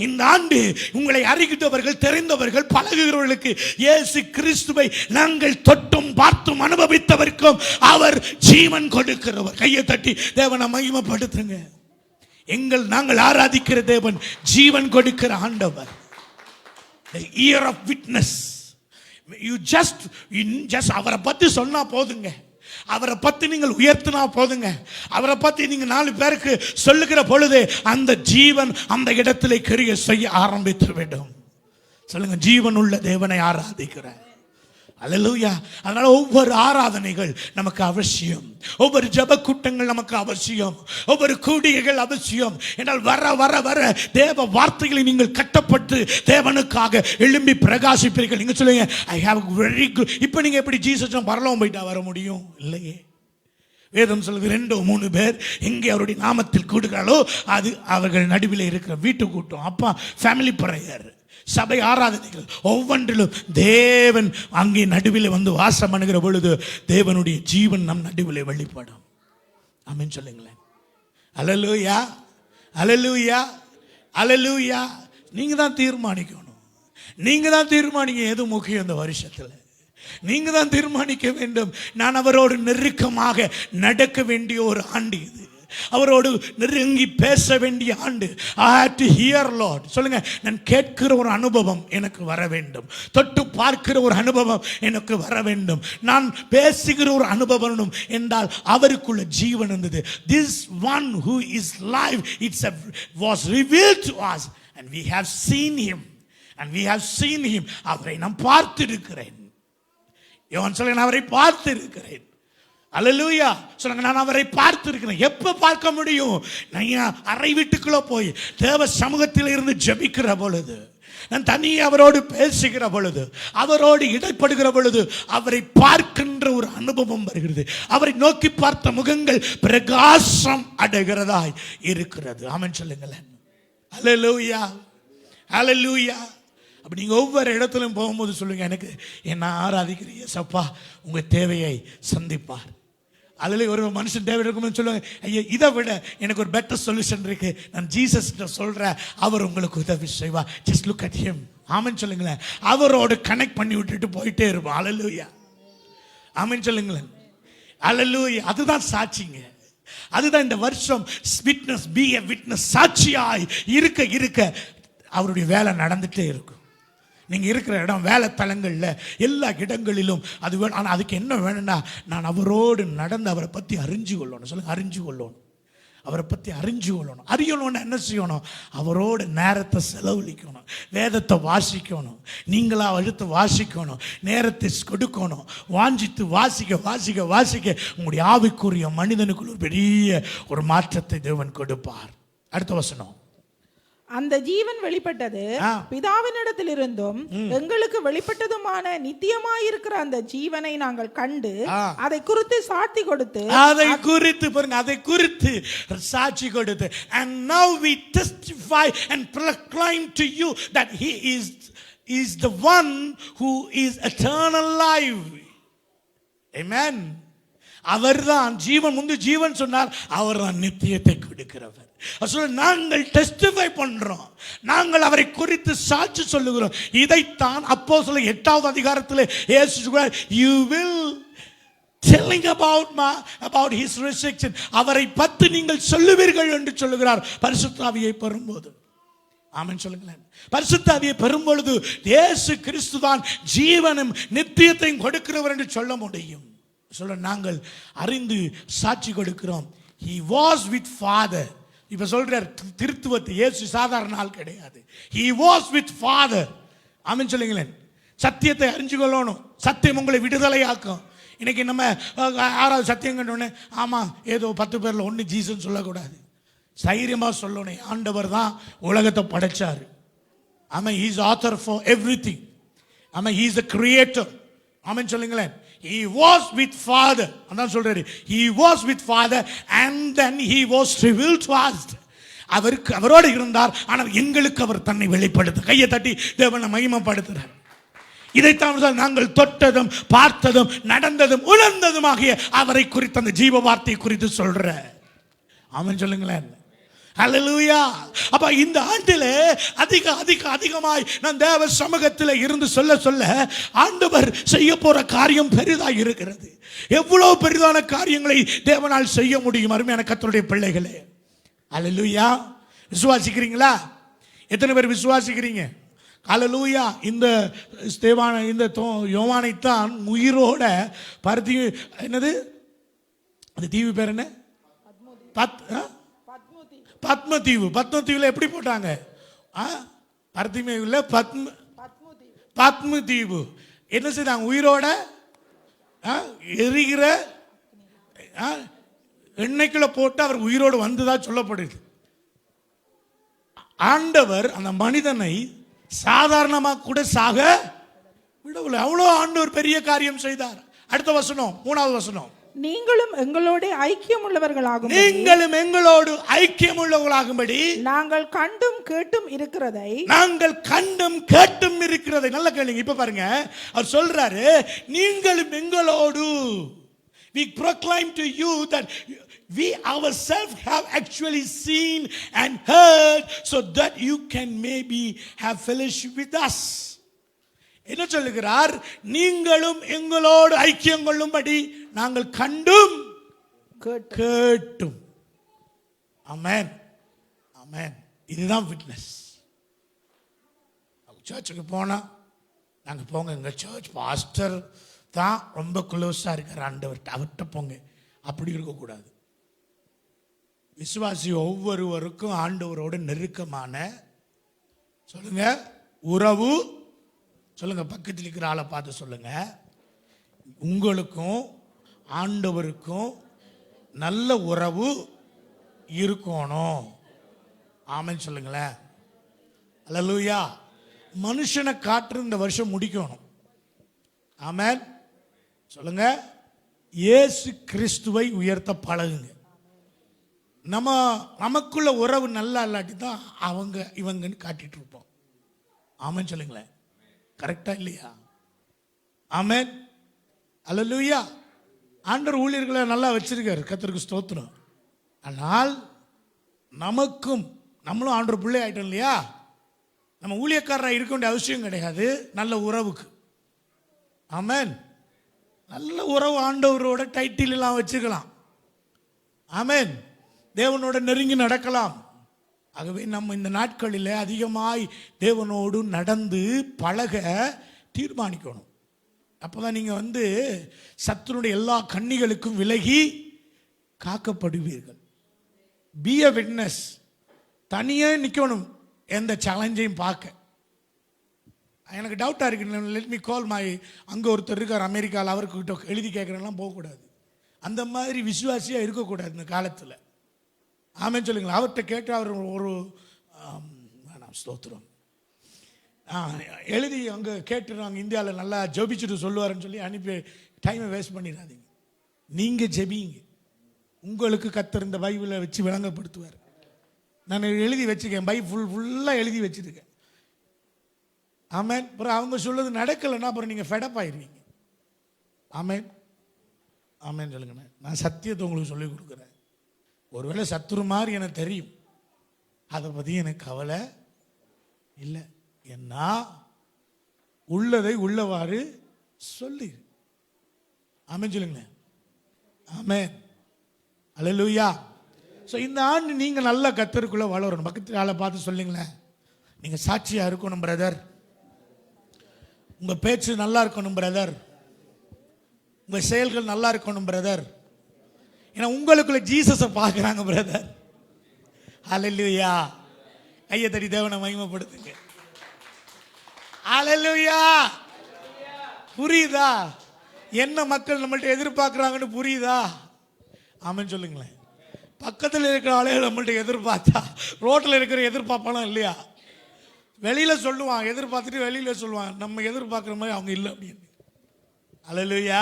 இந்த ஆண்டு உங்களை அறிகின்றவர்கள், தெரிந்தவர்கள், பழகுகிறவர்களுக்கு இயேசு கிறிஸ்துவை நாங்கள் தொட்டும் பார்த்தும் அனுபவித்தவர்க்கும் அவர் ஜீவன் கொடுக்கிறவர். கையை தட்டி தேவனை மகிமைப்படுத்துங்க. நாங்கள் ஆராதிக்கிற தேவன் ஜீவன் கொடுக்கிற ஆண்டவர். The year of witness. You just அவரை பத்தி சொன்னா போதுங்க. அவரை பத்தி நீங்கள் உயர்த்தினா போதுங்க. அவரை பத்தி நீங்க 4 பேருக்கு சொல்லுகிற பொழுது அந்த ஜீவன் அந்த இடத்திலே கிரியை செய்ய ஆரம்பித்து விடும். சொல்லுங்க, ஜீவன் உள்ள தேவனை ஆராதிக்கிறேன். அல்லேலூயா. அதனால ஒவ்வொரு ஆராதனைகள் நமக்கு அவசியம், ஒவ்வொரு ஜெப கூட்டங்கள் நமக்கு அவசியம், ஒவ்வொரு கூடிகைகள் அவசியம். என்றால் வர வர வர தேவ வார்த்தைகளை நீங்கள் கட்டப்பட்டு தேவனுக்காக எழும்பி பிரகாசிப்பீர்கள். நீங்க சொல்லுங்க, ஐ ஹேவ் வெரி குட். இப்போ நீங்க எப்படி ஜீசஸ் பரலோகம் போயிட்டா வர முடியும்? இல்லையே. வேதம் சொல்லுது 2-3 பேர் எங்கே அவருடைய நாமத்தில் கூடுகிறாளோ அது அவர்கள் நடுவில் இருக்கிற வீட்டு கூட்டம். அப்பா ஃபேமிலி பிரேயர், சபை ஆராதனைகள் ஒவ்வொன்றிலும் தேவன் அங்கே நடுவில் வந்து வாசம் பண்ணுகிற பொழுது தேவனுடைய ஜீவன் நம் நடுவில் வெளிப்படும். ஆமென் சொல்லுங்களேன். அல்லேலூயா, அல்லேலூயா, அல்லேலூயா. நீங்க தான் தீர்மானிக்கணும். நீங்க தான் தீர்மானிக்க எது முக்கியம் இந்த வருஷத்தில். நீங்க தான் தீர்மானிக்க வேண்டும். நான் அவரோடு நெருக்கமாக நடக்க வேண்டிய ஒரு ஆண்டு இது. அவரோடு நெருங்கி பேச வேண்டிய ஆண்டு. I have to hear Lord. சொல்லுங்க, நான் கேட்கிற ஒரு அனுபவம் எனக்கு வர வேண்டும். தொட்டு பார்க்கிற ஒரு அனுபவம் எனக்கு வர வேண்டும். நான் பேசுகிற ஒரு அனுபவம் என்றால் அவருக்குள்ள ஜீவன் இருந்தது. This one who is live, was revealed to us and we have seen him. And we have seen him. அவரை நான் பார்த்திருக்கிறேன். யோவான் சொல்லுங்க, நான் அவரை பார்த்திருக்கிறேன். அல்லேலூயா. சொல்லுங்க, நான் அவரை பார்த்திருக்கிறேன். எப்ப பார்க்க முடியும்? நான் அறை வீட்டுக்குள்ள போய் தேவ சமூகத்தில் இருந்து ஜெபிக்கிற பொழுது, நான் தனியே அவரோடு பேசுகிற பொழுது, அவரோடு இடைப்படுகிற பொழுது அவரை பார்க்கின்ற ஒரு அனுபவம் வருகிறது. அவரை நோக்கி பார்த்த முகங்கள் பிரகாசம் அடைகிறதாய் இருக்கிறது. ஆமென் சொல்லுங்களேன். அல்லேலூயா, அல்லேலூயா. அப்படி நீங்க ஒவ்வொரு இடத்திலும் போகும்போது சொல்லுங்க, எனக்கு என்ன ஆராதிக்கிற இயேசப்பா உங்க தேவையை சந்திப்பார். அதில் ஒரு மனுஷன் தேவை இருக்கும்னு சொல்லுவாங்க, ஐயா இதை விட எனக்கு ஒரு பெட்டர் சொல்யூஷன் இருக்கு, நான் ஜீசஸ் சொல்றேன், அவர் உங்களுக்கு உதவி செய்வா. Just look at him. ஆமென் சொல்லுங்களேன். அவரோடு கனெக்ட் பண்ணி விட்டுட்டு போயிட்டே இருப்போம். அல்லேலூயா, ஆமென் சொல்லுங்களேன். அல்லேலூயா. அதுதான் சாட்சிங்க. அதுதான் இந்த வருஷம் விட்னஸ், பி எ விட்னஸ். சாட்சியாய் இருக்க இருக்க அவருடைய வேலை நடந்துட்டே இருக்கும். நீங்க இருக்கிற இடம், வேலை தலங்கள்ல, எல்லா இடங்களிலும் அது வேணும். ஆனால் அதுக்கு என்ன வேணும்னா, நான் அவரோடு நடந்து அவரை பற்றி அறிஞ்சு கொள்ளணும். சொல்லுங்க, அறிஞ்சு கொள்ளணும். அவரை பற்றி அறிஞ்சு கொள்ளணும். அறியணும்னு என்ன செய்யணும்? அவரோட நேரத்தை செலவழிக்கணும், வேதத்தை வாசிக்கணும், நீங்களா எடுத்து வாசிக்கணும், நேரத்தை கொடுக்கணும், வாஞ்சித்து வாசிக்க வாசிக்க வாசிக்க உங்களுடைய ஆவிக்குரிய மனிதனுக்குள்ள ஒரு பெரிய ஒரு மாற்றத்தை தேவன் கொடுப்பார். அடுத்த வசனம். அந்த ஜீவன் வெளிப்பட்டது பிதாவினிடத்திலிருந்தும் எங்களுக்கு வெளிப்பட்டதுமான நித்தியமாயிருக்கிற அந்த ஜீவனை நாங்கள் கண்டு அதை குறித்து சாட்சி கொடுத்து, அதை குறித்து பாருங்க, அதை குறித்து சாட்சி கொடுத்து, and now we testify and proclaim to you that he is the one who is eternal life. Amen. அவர்தான் ஜீவன். முன்பு ஜீவன் சொன்னார், அவர்தான் நித்தியத்தை கொடுக்கிறவர். நாங்கள் டெஸ்டிஃபை பண்றோம், நாங்கள் அவரை குறித்து சாட்சி சொல்லுகிறோம். இதைத்தான் அப்போஸ்தலர் 8வது அதிகாரத்தில் இயேசு சொல்றார், you will telling about his resurrection. அவரை பற்றி நீங்கள் சொல்லுவீர்கள் என்று சொல்லுகிறார் பரிசுத்த ஆவியை பெறும்போது. ஆமென் சொல்லுங்களேன். பரிசுத்த ஆவியை பெறும்பொழுது இயேசு கிறிஸ்துதான் ஜீவனும் நித்தியத்தையும் கொடுக்கிறவர் என்று சொல்ல முடியும். சொல்ல நாங்கள் அறிந்து சாட்சி கொடுக்கிறோம். he was with father. இப்ப சொல்றார் திருத்துவத்தை. இயேசு சாதாரண ஆள் கிடையாது. he was with father. ஆமென் சொல்லுங்களேன். சத்தியத்தை அறிஞ்சு கொள்ளணும். சத்தியம் உங்களை விடுதலையாக்கும். இன்னைக்கு நம்ம 6வது சத்தியம் கண்டோடனே ஆமா ஏதோ 10 பேர்ல ஒன்று ஜீசஸ் சொல்லக்கூடாது. தைரியமா சொல்லணும், ஆண்டவர் தான் உலகத்தை படைச்சாரு. ஆமா, he is author for everything. ஆமா, he is the creator. ஆமென் சொல்லுங்களேன். he was with father. அதான் சொல்றாரு, he was with father and then he was revealed to us. அவரோடு இருந்தார், ஆனால் எங்களுக்கு அவர் தன்னை வெளிப்படுத்த. கையை தட்டி தேவனை மகிமைப்படுத்துறார். இதைத்தான் நாங்கள் தொட்டதும் பார்த்ததும் நடந்ததும் உணர்ந்ததும் ஆகிய அவரை குறித்து, அந்த ஜீவ வார்த்தையை குறித்து சொல்ற. ஆமென் சொல்லுங்களேன். ஹல்லேலூயா. அப்ப இந்த ஆண்டில அதிகமாய் நான் தேவ சமூகத்தில் இருந்து சொல்ல ஆண்டவர் செய்ய போற காரியம் பெரிதாக இருக்கிறது. எவ்வளவு பெரிதான காரியங்களை தேவனால் செய்ய முடியும் அருமையான கர்த்தருடைய பிள்ளைகளே. ஹல்லேலூயா. விசுவாசிக்கிறீங்களா? எத்தனை பேர் விசுவாசிக்கிறீங்க? ஹல்லேலூயா. இந்த ஸ்தேவான இந்த யோவானைத்தான் உயிரோட பருத்தி என்னது அந்த தீவு பேர் என்ன? பத்மதீவு. பத்மதீவுல எப்படி போட்டாங்க? பருத்திமேவில் பத்மதீவு என்ன செய்தாங்க? உயிரோட எரிகிற எண்ணெய்க்குள்ள போட்டு அவர் உயிரோடு வந்ததா சொல்லப்படுது. ஆண்டவர் அந்த மனிதனை சாதாரணமாக கூட சாக விடவில்லை. அவ்வளோ ஆண்டவர் பெரிய காரியம் செய்தார். அடுத்த வசனம், 3வது வசனம். நீங்களும் எங்களோடு ஐக்கியம் உள்ளவர்களாகும் நாங்கள் கண்டும் கேட்டும் இருக்கிறதை நல்ல கேளுங்க. இப்ப பாருங்க, அவர் சொல்றாரு நீங்களும் எங்களோடு. We proclaim to you that we ourselves have actually seen and heard so that you can maybe have fellowship with us. என்ன சொல்லுகிறார்? நீங்களும் எங்களோடு ஐக்கியம் கொள்ளும்படி நாங்கள் கண்டும் கேட்டும். ஆமென், ஆமென். இதுதான் விட்னஸ். சர்ச்சுக்கு போனா நாங்க போங்க, எங்க சர்ச் பாஸ்டர் தான் ரொம்ப க்ளோஸா இருக்கிற ஆண்டவர்கிட்ட, அவர்கிட்ட போங்க, அப்படி இருக்கக்கூடாது. விசுவாசி ஒவ்வொருவருக்கும் ஆண்டவரோட நெருக்கமான சொல்லுங்க உறவு. சொல்லுங்க, பக்கத்தில் இருக்கிற ஆளை பார்த்து சொல்லுங்க, உங்களுக்கும் ஆண்டவருக்கும் நல்ல உறவு இருக்கணும். ஆமென் சொல்லுங்களேன். அல்லேலூயா. மனுஷனை காற்று இந்த வருஷம் முடிக்கணும். ஆமென் சொல்லுங்க. இயேசு கிறிஸ்துவை உயர்த்த பழகுங்க. நமக்குள்ள உறவு நல்லா இல்லாட்டி தான் அவங்க இவங்கன்னு காட்டிட்டு இருப்போம். ஆமென் சொல்லுங்களேன். கரெக்டா இல்லையா? ஆமென். அல்லேலூயா. ஆண்டவர் ஊழியர்களை நல்லா வச்சிருக்காரு, கர்த்தருக்கு ஸ்தோத்திரம். ஆனால் நம்மளும் ஆண்டவர் பிள்ளை ஆயிட்டோம் இல்லையா? நம்ம ஊழியக்காரராக இருக்க வேண்டிய அவசியம் கிடையாது நல்ல உறவுக்கு. ஆமென். நல்ல உறவு ஆண்டவரோட டைட்டில் எல்லாம் வச்சுக்கலாம். ஆமென். தேவனோட நெருங்கி நடக்கலாம். ஆகவே நம்ம இந்த நாட்களில் அதிகமாய் தேவனோடு நடந்து பழக தீர்மானிக்கணும். அப்போதான் நீங்கள் சத்துருடைய எல்லா கண்ணிகளுக்கும் விலகி காக்கப்படுவீர்கள். பி எ விட்னஸ். தனியே நிற்கணும் எந்த சேலஞ்சையும் பார்க்க. எனக்கு டவுட்டாக இருக்கு. லெட் மீ கால் மை அங்கே ஒருத்தர் இருக்கார் அமெரிக்காவில், அவர்கிட்ட எழுதி கேட்குறேன்லாம் போகக்கூடாது. அந்த மாதிரி விசுவாசியாக இருக்கக்கூடாது இந்த காலத்தில். ஆமென் சொல்லுங்களா. அவர்கிட்ட கேட்டு அவர் ஒரு ஸ்தோத்திரம் எழுதி அங்கே கேட்டுருவாங்க, இந்தியாவில் நல்லா ஜெபிச்சுட்டு சொல்லுவாருன்னு சொல்லி அனுப்பி டைமை வேஸ்ட் பண்ணிடாதீங்க. நீங்கள் ஜெபிங்க, உங்களுக்கு கர்த்தர் இந்த பைபிளை வச்சு விளங்கப்படுத்துவார். நான் எழுதி வச்சுருக்கேன், பைபிள் ஃபுல்லாக எழுதி வச்சுருக்கேன். ஆமென். அப்புறம் அவங்க சொல்லுறது நடக்கலைன்னா அப்புறம் நீங்கள் ஃபெடப் ஆயிடுவீங்க. ஆமென், ஆமென் சொல்லுங்கண்ணே. நான் சத்தியத்தை உங்களுக்கு சொல்லிக் கொடுக்குறேன். ஒருவேளை சத்துரு மாதிரி எனக்கு தெரியும், அதை பற்றி எனக்கு கவலை இல்லை. ஏன்னா உள்ளதை உள்ளவாறு சொல்லி. ஆமென் சொல்லுங்க. ஆமென். அல்லேலூயா. ஸோ இந்த ஆண்டு நீங்கள் நல்ல கர்த்தருக்குள்ளே வளரணும். பக்கத்து ஆளை பார்த்து சொல்லுங்களேன், நீங்கள் சாட்சியாக இருக்கணும் பிரதர். உங்கள் பேச்சு நல்லா இருக்கணும் பிரதர். உங்கள் செயல்கள் நல்லா இருக்கணும் பிரதர். ஏன்னா உங்களுக்குள்ள ஜீசஸை பார்க்குறாங்க பிரதர். ஹல்லேலூயா. கையை தட்டி தேவனை மகிமைப்படுத்துங்க. ஹல்லேலூயா. புரியுதா என்ன மக்கள் நம்மள்ட்ட எதிர்பார்க்குறாங்கன்னு? புரியுதா? ஆமென் சொல்லுங்களேன். பக்கத்தில் இருக்கிற ஆளுகள் நம்மள்ட்ட எதிர்பார்த்தா ரோட்டில் இருக்கிற எதிர்பார்ப்பாலும் இல்லையா? வெளியில் சொல்லுவான், எதிர்பார்த்துட்டு வெளியில் சொல்லுவான், நம்ம எதிர்பார்க்குற மாதிரி அவங்க இல்லை அப்படின்னு. ஹல்லேலூயா.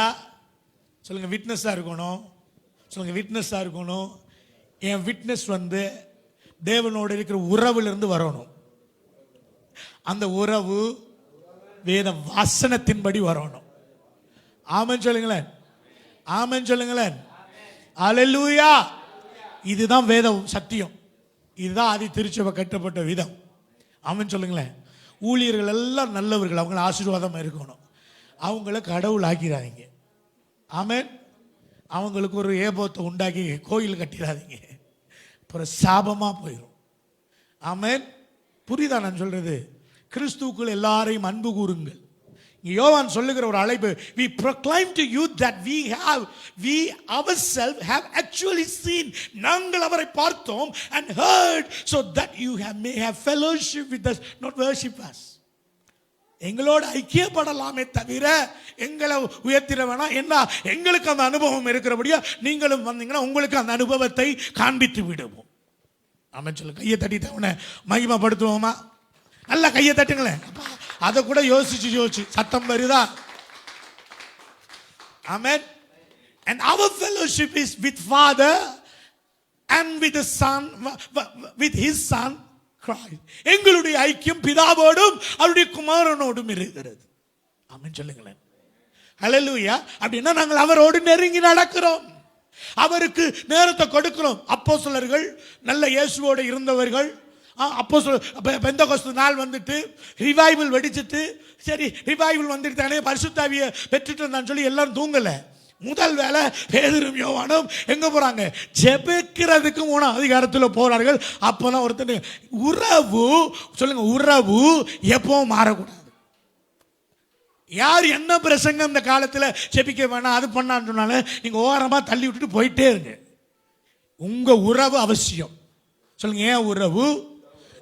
சொல்லுங்கள், விட்னஸாக இருக்கணும். சொல்லுங்கள், விட்னஸாக இருக்கணும். என் விட்னஸ் தேவனோடு இருக்கிற உறவிலிருந்து வரணும். அந்த உறவு வேத வசனத்தின்படி வரணும். ஆமென் சொல்லுங்களேன். ஆமென் சொல்லுங்களேன். அல்லேலூயா. இதுதான் வேத சத்தியம். இதுதான் ஆதி திருச்சபை கட்டப்பட்ட விதம். அவன் சொல்லுங்களேன். ஊழியர்கள் எல்லாம் நல்லவர்கள், அவங்கள ஆசீர்வாதமாக இருக்கணும். அவங்கள கடவுள் ஆக்கிறாதீங்க. ஆமென். அவங்களுக்கு ஒரு ஏபோத்தை உண்டாக்கி கோயில் கட்டிடாதீங்க, அப்புறம் சாபமாக போயிடும். ஆமென். புரியுதா நான் சொல்றது? கிறிஸ்துவுக்குள் எல்லாரையும் அன்பு கூறுங்கள். யோவான் சொல்லுகிற ஒரு அழைப்பு, we proclaim to you that we ourselves have actually seen, நாங்கள் அவரை பார்த்தோம், and heard, so that you may have fellowship with us, not worship us. எங்களோட ஐக்கியப்படலாமே தவிர எங்களை உயர்த்திட வேணாம். என்ன, எங்களுக்கு அந்த அனுபவம் இருக்கிறபடியா நீங்களும் வந்தீங்கன்னா உங்களுக்கு அந்த அனுபவத்தை காண்பித்து விடுவோம். ஆமென். சொல்லு. கையை தட்டி தவணை மகிமைப்படுத்துவோமா? நல்லா கையை தட்டுங்களேன். அதை கூட யோசிச்சு சத்தம் வருதா? ஆமென். And our fellowship is with Father and with the Son, with His Son Christ. எங்களுடைய ஐக்கியம் பிதாவோடும் அவருடைய குமாரனோடும் இருக்கிறது. ஆமென் சொல்லுங்களேன். ஹல்லேலூயா. அப்படின்னா நாங்கள் அவரோடு நெருங்கி நடக்கிறோம், அவருக்கு நேரத்தை கொடுக்கிறோம். அப்போஸ்தலர்கள் நல்ல இயேசுவோடு இருந்தவர்கள். பெந்தகோஸ்து நாள் வந்துட்டு ரிவைவல் வெடிச்சிட்டு, சரி ரிவைவல் வந்துட்டு தானே பரிசுத்தாவியை பெற்றுட்டு நான் சொல்லி எல்லாரும் தூங்கலை. முதல் வேலை பேதுரும் யோவானும் எங்க போறாங்க? ஜெபிக்கிறதுக்கு 3ஆம் அதிகாரத்தில் போறார்கள். அப்போதான் ஒருத்தர் உறவு, சொல்லுங்க, உறவு எப்பவும் மாறக்கூடாது. யார் என்ன பிரசங்கம் இந்த காலத்தில் ஜெபிக்க வேணாம் அது பண்ணான்னு சொன்னாலும் நீங்க ஓரமாக தள்ளி விட்டுட்டு போயிட்டே இருங்க. உங்க உறவு அவசியம். சொல்லுங்க, ஏன் உறவு?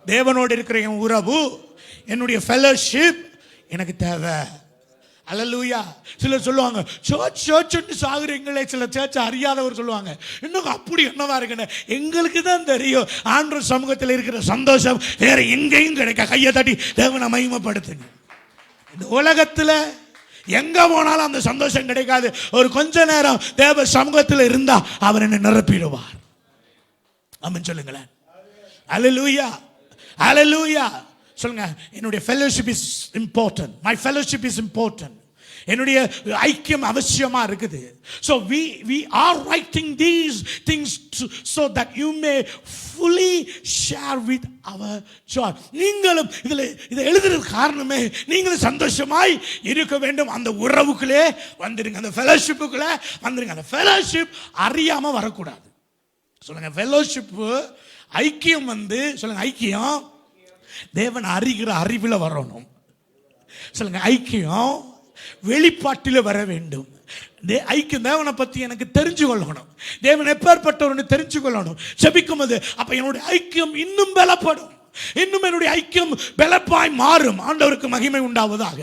தேவனோடு இருக்கிற என் உறவு, என்னுடைய ஃபெலோஷிப் எனக்கு தேவை. அல்லேலூயா. சிலர் சொல்லுவாங்க, சர்ச் சாகுறீங்களே. சில சர்ச் அறியாதவர் சொல்லுவாங்க, இன்னும் அப்படி என்னவா இருக்குன்னு. எங்களுக்கு தான் தெரியும் ஆண்டவர் சமூகத்தில் இருக்கிற சந்தோஷம் வேற எங்கேயும் கிடைக்க. கையை தட்டி தேவனை மகிமைப்படுத்துங்க. இந்த உலகத்தில் எங்க போனாலும் அந்த சந்தோஷம் கிடைக்காது. ஒரு கொஞ்ச நேரம் தேவ சமூகத்தில் இருந்தா அவர் என்னை நிரப்பிடுவார். ஆமென் சொல்லுங்களேன். அல்லேலூயா, அல்லேலூயா. சொல்லுங்க, என்னுடைய fellowship is important. My fellowship is important. என்னுடைய ஐக்கியம் அவசியமா இருக்குது. So we are writing these things so that you may fully share with our joy. நீங்களும் இதை எழுதுறது காரணமே நீங்களும் சந்தோஷமாய் இருக்க வேண்டும். அந்த உறவுக்குள்ளே வந்துருங்க, அந்த ஃபெலோஷிப்புக்குள்ளே வந்துருங்க. அந்த ஃபெலோஷிப் அறியாம வரக்கூடாது. சொல்லுங்க, ஃபெலோஷிப் ஐக்கியம் சொல்லுங்க, ஐக்கியம் தேவன் அறிகிற அறிவில் வரணும். சொல்லுங்க, ஐக்கியம் வெளிப்பாட்டில் வர வேண்டும். ஐக்கியம் தேவனை பற்றி எனக்கு தெரிஞ்சு கொள்ளணும். தேவன் எப்பேற்பட்டவர்னு தெரிஞ்சு கொள்ளணும். ஜெபிக்கும் போது அப்ப என்னுடைய ஐக்கியம் இன்னும் பலப்படும், இன்னும் என்னுடைய ஐக்கியம் பலப்பாய் மாறும். ஆண்டவருக்கு மகிமை உண்டாவதாக.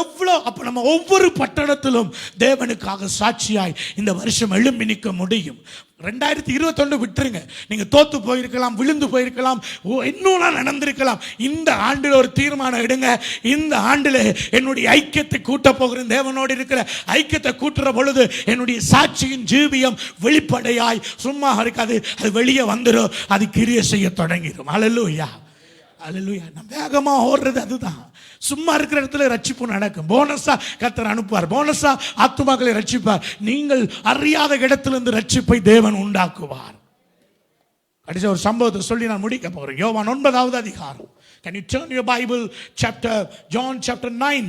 எவ்வளோ அப்ப நம்ம ஒவ்வொரு பட்டணத்திலும் தேவனுக்காக சாட்சியாய் இந்த வருஷம் எழும்பி நிற்க முடியும். 2021 விட்டுருங்க. நீங்க தோத்து போயிருக்கலாம், விழுந்து போயிருக்கலாம், இன்னும் நடந்திருக்கலாம். இந்த ஆண்டில் ஒரு தீர்மானம் எடுங்க. இந்த ஆண்டில் என்னுடைய ஐக்கியத்தை கூட்ட போகிறேன். தேவனோடு இருக்கிற ஐக்கியத்தை கூட்டுற பொழுது என்னுடைய சாட்சியின் ஜீவியம் வெளிப்படையாய் சும்மா இருக்காது, அது வெளியே வந்துடும், அது கிரியை செய்ய தொடங்கிடும். அல்லேலூயா, அல்லேலூயா. நம்ம வேகமா ஓடுறது அதுதான். சும்மா இருக்கிற இடத்துல ரட்சிப்பு நடக்கும். போனஸா கர்த்தர் அனுப்புவார், போனஸா ஆத்துமாக்களை ரட்சிப்பார். நீங்கள் அறியாத இடத்திலிருந்து ரட்சிப்பை தேவன் உண்டாக்குவார். கடைசி ஒரு சம்பவத்தை சொல்லி நான் முடிக்க போகிறேன். யோவான் 9ஆவது அதிகாரம். Can you turn your Bible, John chapter 9.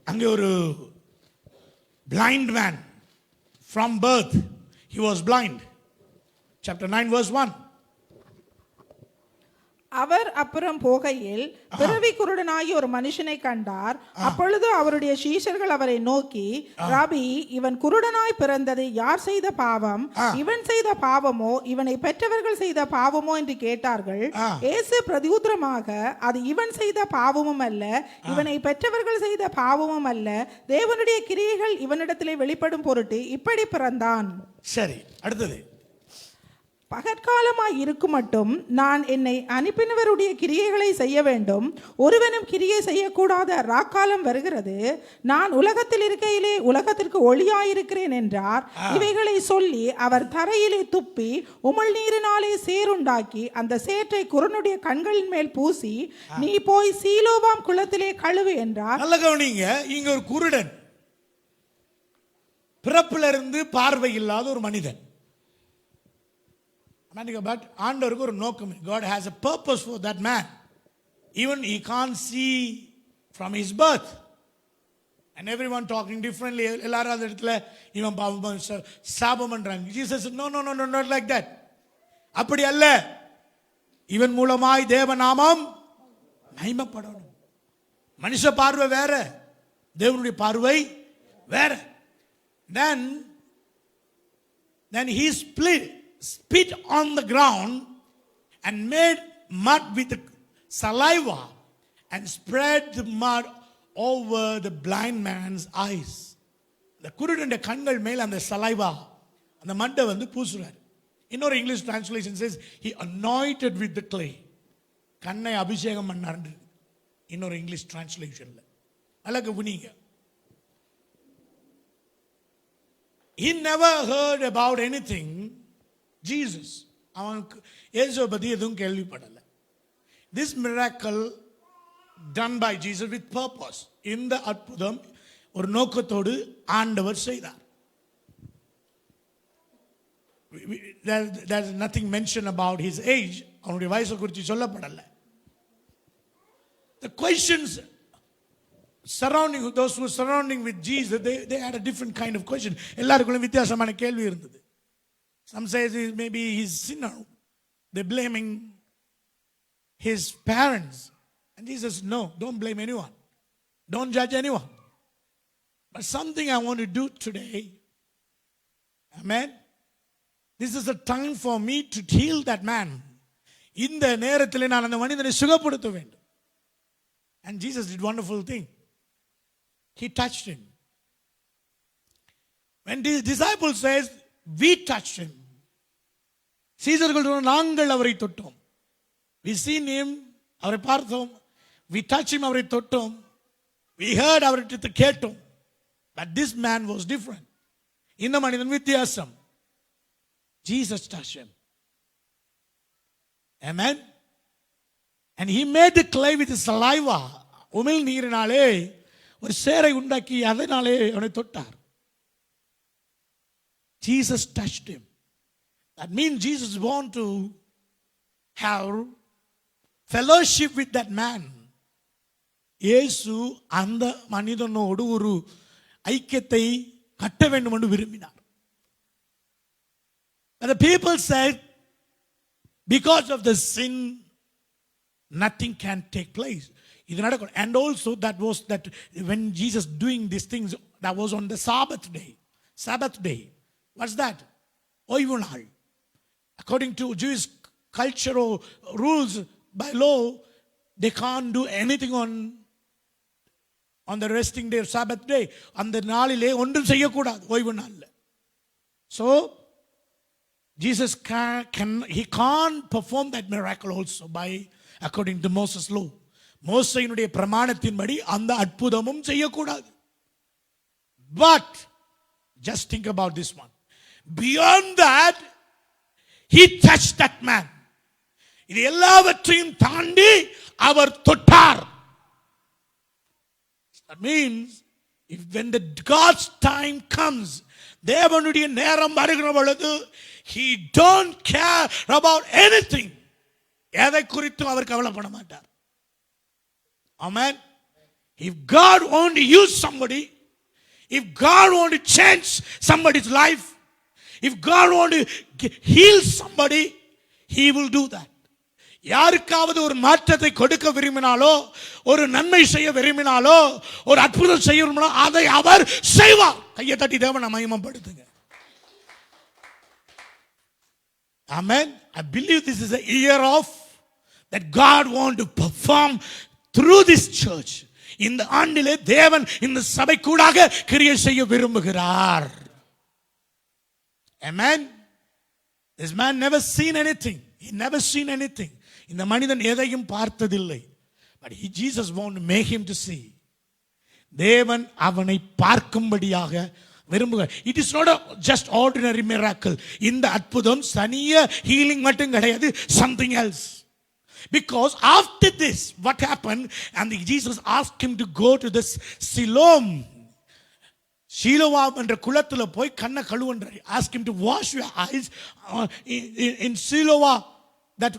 அங்கே ஒரு blind man from birth, he was blind. Chapter 9 verse 1. அவர் அப்புறம் போகையில் பிறவி குருடனாகி ஒரு மனுஷனை கண்டார். அப்பொழுது அவருடைய சீஷர்கள் அவரை நோக்கி, ராபி, இவன் குருடனாய் பிறந்தது யார் செய்த பாவம்? இவன் செய்த பாவமோ இவனை பெற்றவர்கள் செய்த பாவமோ என்று கேட்டார்கள். இயேசு பிரதியுத்தரமாக, அது இவன் செய்த பாவமும் அல்ல, இவனை பெற்றவர்கள் செய்த பாவமும் அல்ல, தேவனுடைய கிரியைகள் இவனிடத்திலே வெளிப்படும் பொருட்டு இப்படி பிறந்தான். சரி, அடுத்தது. பகற்காலமாய் இருக்கும் மட்டும் நான் என்னை அனுப்பினவருடைய கிரியைகளை செய்ய வேண்டும். ஒருவனும் கிரியை செய்யக்கூடாத ராக்காலம் வருகிறது. நான் உலகத்தில் இருக்கையிலே உலகத்திற்கு ஒளியாயிருக்கிறேன் என்றார். இவைகளை சொல்லி அவர் தரையிலே துப்பி உமிழ்நீரினாலே சேருண்டாக்கி அந்த சேற்றை குருடனுடைய கண்களின் மேல் பூசி, நீ போய் சீலோவாம் குளத்திலே கழுவு என்றார். நல்ல கவனிங்க, இங்க ஒரு குருடன், பிறப்பிலிருந்து பார்வை இல்லாத ஒரு மனிதன். பட் ஆண்டவருக்கு ஒரு நோக்கம். God has a purpose for that man. Even he can't see from his birth. And everyone talking differently. எல்லாரும் அந்த இடத்துல இவன் பாவம் சாபம் பண்றாங்க. Jesus said, no, not like that. அப்படி அல்ல. இவன் மூலமாய் தேவ நாமம் மகிமைப்படணும். மனுஷ பார்வை வேற, தேவனுடைய பார்வை வேற. Then he spit on the ground and made mud with saliva and spread the mud over the blind man's eyes. The குருடனுடைய கண்கள் மேல் அந்த saliva அந்த மட்டை வந்து பூசுறார். இன்னொரு English translation says he anointed with the clay. கண்ணை அபிஷேகம் பண்ணார். இன்னொரு இங்கிலீஷ் டிரான்ஸ்லேஷன்ல நல்லா கவனிங்க. He never heard about anything Jesus. அவனுக்கு இயேசுவை பற்றி எதுவும் கேள்விப்படலை. This miracle done by Jesus with purpose. இந்த அற்புதம் ஒரு நோக்கத்தோடு ஆண்டவர் செய்தார். There's nothing mentioned about his age. அவனுடைய வயசை குறித்து சொல்லப்படலை. The questions surrounding those who were surrounding with Jesus, they had a different kind of question. எல்லாருக்குள்ள வித்தியாசமான கேள்வி இருந்தது. Some say maybe he's sinner. They're blaming his parents. And Jesus, no, don't blame anyone. Don't judge anyone. But something I want to do today, amen. This is a time for me to heal that man. இந்த நேரத்தில் நான் அந்த மனிதனை சுகப்படுத்த வேண்டும். And Jesus did wonderful thing. He touched him. When the disciples says, we touched him. சீசர்கள் நாங்கள் அவரை தொட்டோம். We seen him, அவரை பார்த்தோம். We touched him, அவரை தொட்டோம். We heard, அவரை கேட்டோம். But this man was different. இந்த மனிதன் வித்தியாசம். Jesus touched him. Amen. And he made the clay with his saliva. உமிழ் நீரினாலே ஒரு சேரை உண்டாக்கி அதனாலே அவனை தொட்டார். Jesus touched him. That means Jesus want to have fellowship with that man. இயேசு அந்த மனிதனோடு ஒரு ஐக்கியத்தை கட்ட வேண்டும் என்று விரும்பினார். But the people said, because of the sin, nothing can take place. And also that when Jesus doing these things, that was on the Sabbath day. What's that? ஓய்வு நாள். According to Jewish culture or rules, by law, they can't do anything on the resting day or Sabbath day. அந்த நாளிலே ஒன்றும் செய்யக்கூடாது ஓய்வு நாள்ல. So Jesus he can't perform that miracle also by according to Moses' law. மோசேயினுடைய பிரமாணத்தின்படி அந்த அற்புதமும் செய்யக்கூடாது. But just think about this one. Beyond that, he touched that man. இது எல்லாவற்றையும் தாண்டி அவர் தொட்டார். That means when the God's time comes, தேவனுடைய நேரம் வருகிற பொழுது, he don't care about anything. எதை குறித்தும் அவர் கவலைப்பட மாட்டார். Amen. If God want to use somebody, if God want to change somebody's life, if God want to heal somebody, he will do that. யாருக்காவது ஒரு மாற்றத்தை கொடுக்க விரும்பினாலோ, ஒரு நன்மை செய்ய விரும்பினாலோ, ஒரு அற்புதம் செய்ய விரும்பினாலோ அதை அவர் செய்வார். கையை தட்டி தேவனை மகிமைப்படுத்துங்க. Amen. I believe this is a year of that God want to perform through this church. இந்த ஆண்டிலே தேவன் இந்த சபை கூடாக கிரியை செய்ய விரும்புகிறார். Amen. This man never seen anything. He never seen anything. இந்த மனிதன் எதையும் பார்த்ததில்லை. But Jesus want to make him to see. தேவன் அவனை பார்க்கும்படியாக விரும்புகிறார். It is not a just ordinary miracle. இந்த அற்புதம் சனிய healing மட்டும் கிடையாது, something else. Because after this, what happened? And Jesus asked him to go to this Siloam. சீலோவா என்ற குளத்துல போய் கண்ணை கழுவுன்றார். ask him to wash your eyes in Siloa, that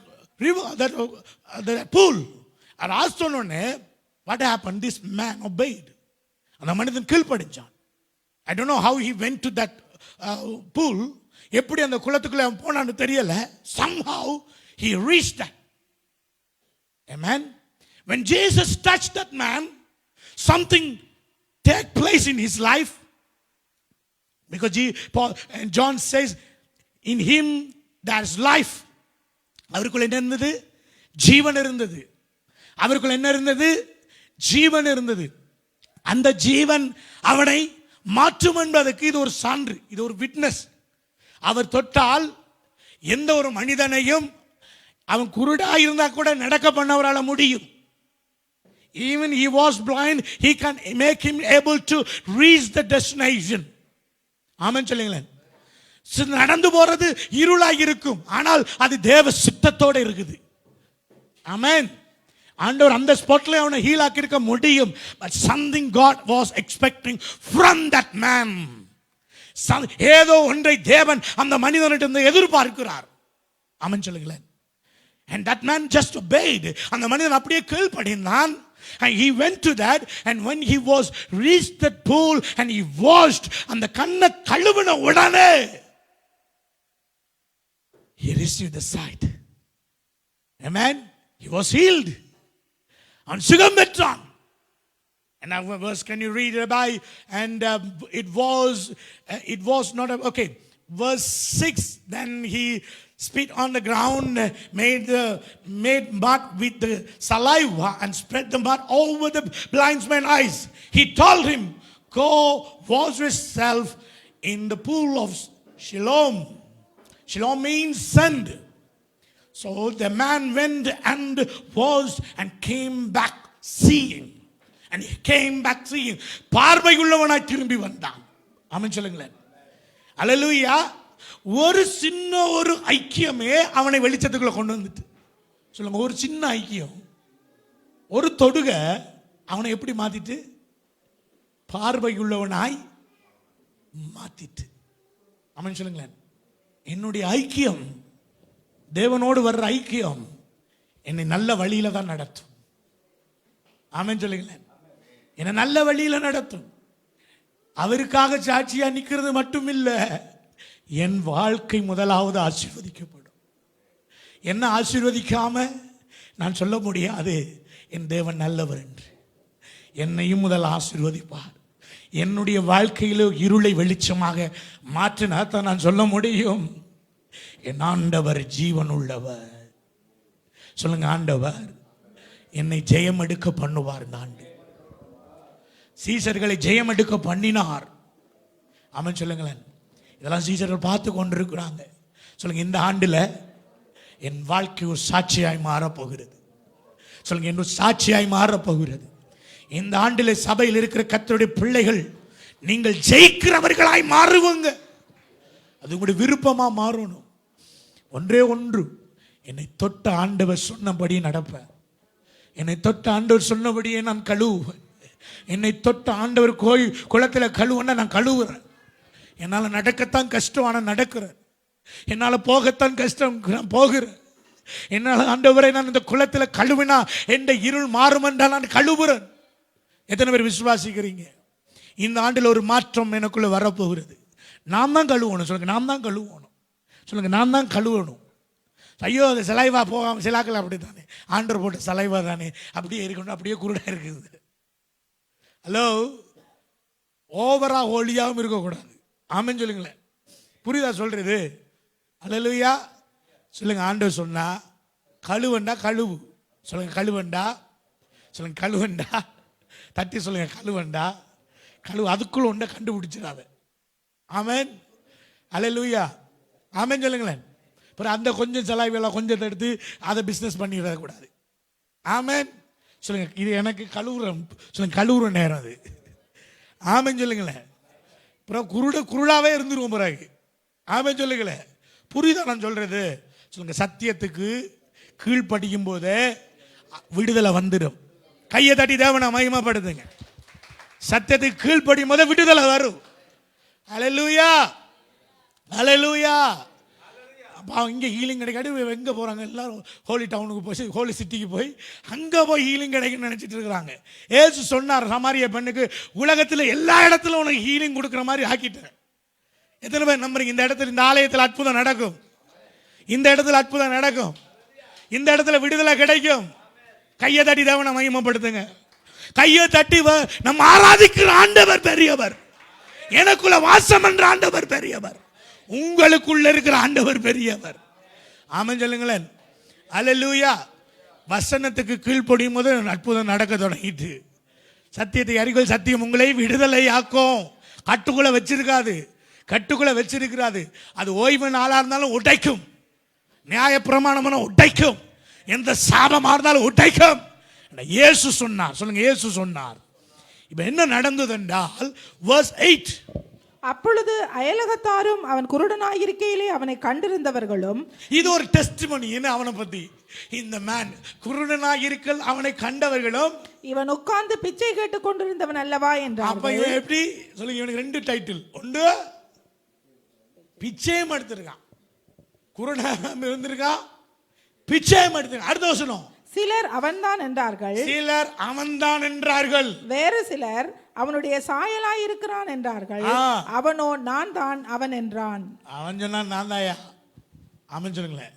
river, that pool. and asked உடனே what happened, this man obeyed. அந்த மனிதன் கீழ்ப்படிஞ்சான். I don't know how he went to that pool. எப்படி அந்த குளத்துக்குள்ள அவன் போனான்னு தெரியல. somehow he reached that. Amen. When Jesus touched that man, something take place in his life, because Paul and John says in him there is life. அவருக்குள்ள என்ன இருந்தது? ஜீவன் இருந்தது. அவருக்குள்ள என்ன இருந்தது? ஜீவன் இருந்தது. அந்த ஜீவன் அவனை மாற்றும் என்பதற்கு இது ஒரு சான்று, இது ஒரு விட்னஸ். அவர் தொட்டால் எந்த ஒரு மனிதனையும், அவன் குருடா இருந்தா கூட நடக்க பண்ணவரால முடியும். Even he was blind, he can make him able to reach the destination. ஆமென் சொல்லுங்களேன். நடந்து போறது இருளாக இருக்கும், ஆனால் அது தேவ சித்தத்தோட இருக்குது. ஆமென். ஆண்டவர் அந்த ஸ்பாட்ல அவனை ஹீல் ஆக்கி இருக்க முடியும். but something God was expecting from that man. ஏதோ ஒன்றை தேவன் அந்த மனிதனிடம் எதிர்பார்க்கிறார். ஆமென் சொல்லுங்களேன். and that man just obeyed. அந்த மனிதன் அப்படியே கீழ்ப்படிந்தான். and he went to that, and when he was reached that pool and he washed, அந்த கண்ணை கழுவின உடனே he received the sight. Amen. He was healed. and சுகம் பெற்றான். and now verse, can you read it by? and it was not okay. verse 6, then he spit on the ground, made mud with the saliva and spread the mud over the blind man's eyes. He told him, go wash yourself in the pool of Siloam. Siloam means send. So the man went and washed and came back seeing. and he came back seeing. பார்வை உள்ளவனாய் திரும்பி வந்தான். ஆமென் சொல்லுங்களேன். அல்லேலூயா. ஒரு சின்ன ஒரு ஐக்கியமே அவனை வெளிச்சத்துக்குள்ள கொண்டு வந்துட்டு. சொல்லுங்க, ஒரு சின்ன ஐக்கியம், ஒரு தொடுக அவனை எப்படி மாத்திட்டு? பார்வையுள்ளவனாய் மாத்திட்டு. ஆமென் சொல்லுங்களேன். என்னுடைய ஐக்கியம், தேவனோடு வர்ற ஐக்கியம் என்னை நல்ல வழியில தான் நடத்தும். ஆமென் சொல்லுங்களேன். என்னை நல்ல வழியில நடத்தும். அவருக்காக சாட்சியா நிக்கிறது மட்டும் இல்ல, என் வாழ்க்கை முதலாவது ஆசீர்வதிக்கப்படும். என்ன ஆசீர்வதிக்காம நான் சொல்ல முடியாது என் தேவன் நல்லவர் என்று. என்னையும் முதல் ஆசீர்வதிப்பார். என்னுடைய வாழ்க்கையில இருளை வெளிச்சமாக மாற்றினா தான் நான் சொல்ல முடியும் என் ஆண்டவர் ஜீவன் உள்ளவர். சொல்லுங்க, ஆண்டவர் என்னை ஜெயம் எடுக்க பண்ணுவார். இந்த ஆண்டு சீசர்களை ஜெயம் எடுக்க பண்ணினார். ஆமென் சொல்லுங்களேன். இதெல்லாம் சீசர்கள் பார்த்து கொண்டிருக்கிறாங்க. சொல்லுங்க, இந்த ஆண்டுல என் வாழ்க்கை ஒரு சாட்சியாய் மாறப்போகிறது. சொல்லுங்க, என் சாட்சியாய் மாறப்போகிறது. இந்த ஆண்டில சபையில் இருக்கிற கர்த்தருடைய பிள்ளைகள் நீங்கள் ஜெயிக்கிறவர்களாய் மாறுவங்க. அது உங்களுடைய விருப்பமா மாறணும். ஒன்றே ஒன்று, என்னை தொட்ட ஆண்டவர் சொன்னபடி நடப்பேன். என்னை தொட்ட ஆண்டவர் சொன்னபடியே நான் கழுவுவேன். என்னை தொட்ட ஆண்டவர் குளத்தில் கழுவுன்னா நான் கழுவுறேன். என்னால் நடக்கத்தான் கஷ்டம், ஆனால் நடக்கிறேன். என்னால் போகத்தான் கஷ்டம், நான் போகிறேன். என்னால் ஆண்டவரை நான் இந்த குளத்தில் கழுவினா என்ற இருள் மாறும் என்றால் நான் கழுவுறேன். எத்தனை பேர் விசுவாசிக்கிறீங்க? இந்த ஆண்டில் ஒரு மாற்றம் எனக்குள்ள வரப்போகிறது. நான் தான் கழுவணும். சொல்லுங்க, நான் தான் கழுவணும். சொல்லுங்க, நான் தான் கழுவணும். ஐயோ, அது சலைவா போகாமல் சிலாக்கள் அப்படி தானே, ஆண்டர் போட்ட சலைவா தானே, அப்படியே இருக்கணும், அப்படியே குருடா இருக்குது. ஹலோ, ஓவரா ஒளியாகவும் இருக்கக்கூடாது. ஆமென் சொல்லுங்களேன். புரியுதா சொல்றது? அல்லேலூயா. சொல்லுங்க, ஆண்டவர் சொன்னா கழுவண்டா கழுவு. சொல்லுங்க, கழுவண்டா. சொல்லுங்க, கழுவண்டா. தட்டி சொல்லுங்க, கழுவண்டா கழுவு. அதுக்குள்ள ஒன்றை கண்டுபிடிச்சிடாத. ஆமென். அல்லேலூயா. ஆமென் சொல்லுங்களேன். அப்புறம் அந்த கொஞ்சம் செலவெல்லாம் கொஞ்சத்தை எடுத்து அதை பிஸ்னஸ் பண்ணிடக்கூடாது. ஆமென் சொல்லுங்க. இது எனக்கு கழுவுற, சொல்லுங்க, கழுவுற நேரம் அது. ஆமென் சொல்லுங்களேன். அப்புறம் குருடாவே இருந்துருவோம் பிறகு. ஆமென் சொல்லுங்களேன். புரியுதா நான் சொல்றது? சொல்லுங்க, சத்தியத்துக்கு கீழ்ப்படியும் போதே விடுதலை வந்துடும். கையை தட்டி தேவனை மகிமைப்படுத்துங்க. சத்தியத்துக்கு கீழ்ப்படியும் போதே விடுதலை வரும். ஹல்லேலூயா, ஹல்லேலூயா. அப்போ இங்கே ஹீலிங் கிடைக்காது, எங்கே போகிறாங்க எல்லாரும்? ஹோலி டவுனுக்கு போய், ஹோலி சிட்டிக்கு போய் அங்கே போய் ஹீலிங் கிடைக்குன்னு நினச்சிட்டு இருக்கிறாங்க. ஏசு சொன்னார் சமாரிய பெண்ணுக்கு, உலகத்தில் எல்லா இடத்துலையும் உனக்கு ஹீலிங் கொடுக்குற மாதிரி ஆக்கிட்டேன். எத்தனை பேர் நம்புறீங்க? இந்த இடத்துல, இந்த ஆலயத்தில் அற்புதம் நடக்கும், இந்த இடத்துல அற்புதம் நடக்கும், இந்த இடத்துல விடுதலை கிடைக்கும். கையை தட்டி தேவனை மகிமைப்படுத்துங்க. கையை தட்டி நம்ம ஆராதிக்கிற ஆண்டவர் பெரியவர். எனக்குள்ள வாசம் என்ற ஆண்டவர் பெரியவர். உங்களுக்குள்ள இருக்கிற ஆண்டவர் பெரியவர். ஆமென் சொல்லுங்களேன். அல்லேலூயா. வசனத்துக்கு கீழ்ப்படியும் போது அற்புதம் நடக்க தொடங்கிட்டு. சத்தியத்தை அறிகள், சத்தியம் உங்களை விடுதலை ஆக்கும். கட்டுக்குள்ள வச்சிருக்காது, கட்டுக்குள்ள வச்சிருக்கிறாது. அது ஓய்வு நாளா இருந்தாலும் உடைக்கும், நியாய பிரமாணம் உடைக்கும், எந்த சாபமா இருந்தாலும் உடைக்கும். இயேசு சொன்னார். சொல்லுங்க, இயேசு சொன்னார். இப்ப என்ன நடந்தது என்றால், verse 8, அப்பொழுது அயலகத்தாரும் அவன் குருடனாயிருக்கையிலே அவனை கண்டிருந்தவர்களும். இது ஒரு டெஸ்டிமனி. என்ன அவனை பத்தி? இந்த மேன் குருடனாயிருக்கல் அவனை கண்டவர்களும், இவன் உட்கார்ந்து பிச்சை கேட்டுக் கொண்டிருந்தவன் அல்லவா என்றார். அப்ப இவன் எப்படி? சொல்லுங்க, இவனுக்கு 2 டைட்டில். ஒன்று, பிச்சையும் எடுத்திருக்கான், குருடன் இருந்திருக்கான், பிச்சையும் எடுத்திருக்கான். அடுத்த வசனம், சிலர் அவன்தான் என்றார்கள், சிலர் அவன்தான் என்றார்கள், வேறு சிலர் அவனுடைய சாயலாய் இருக்கிறான் என்றார்கள், அவனோ நான் தான் அவன் என்றான். அவன் சொன்னான் நான் தாயா. அவன் சொல்லுங்களேன்.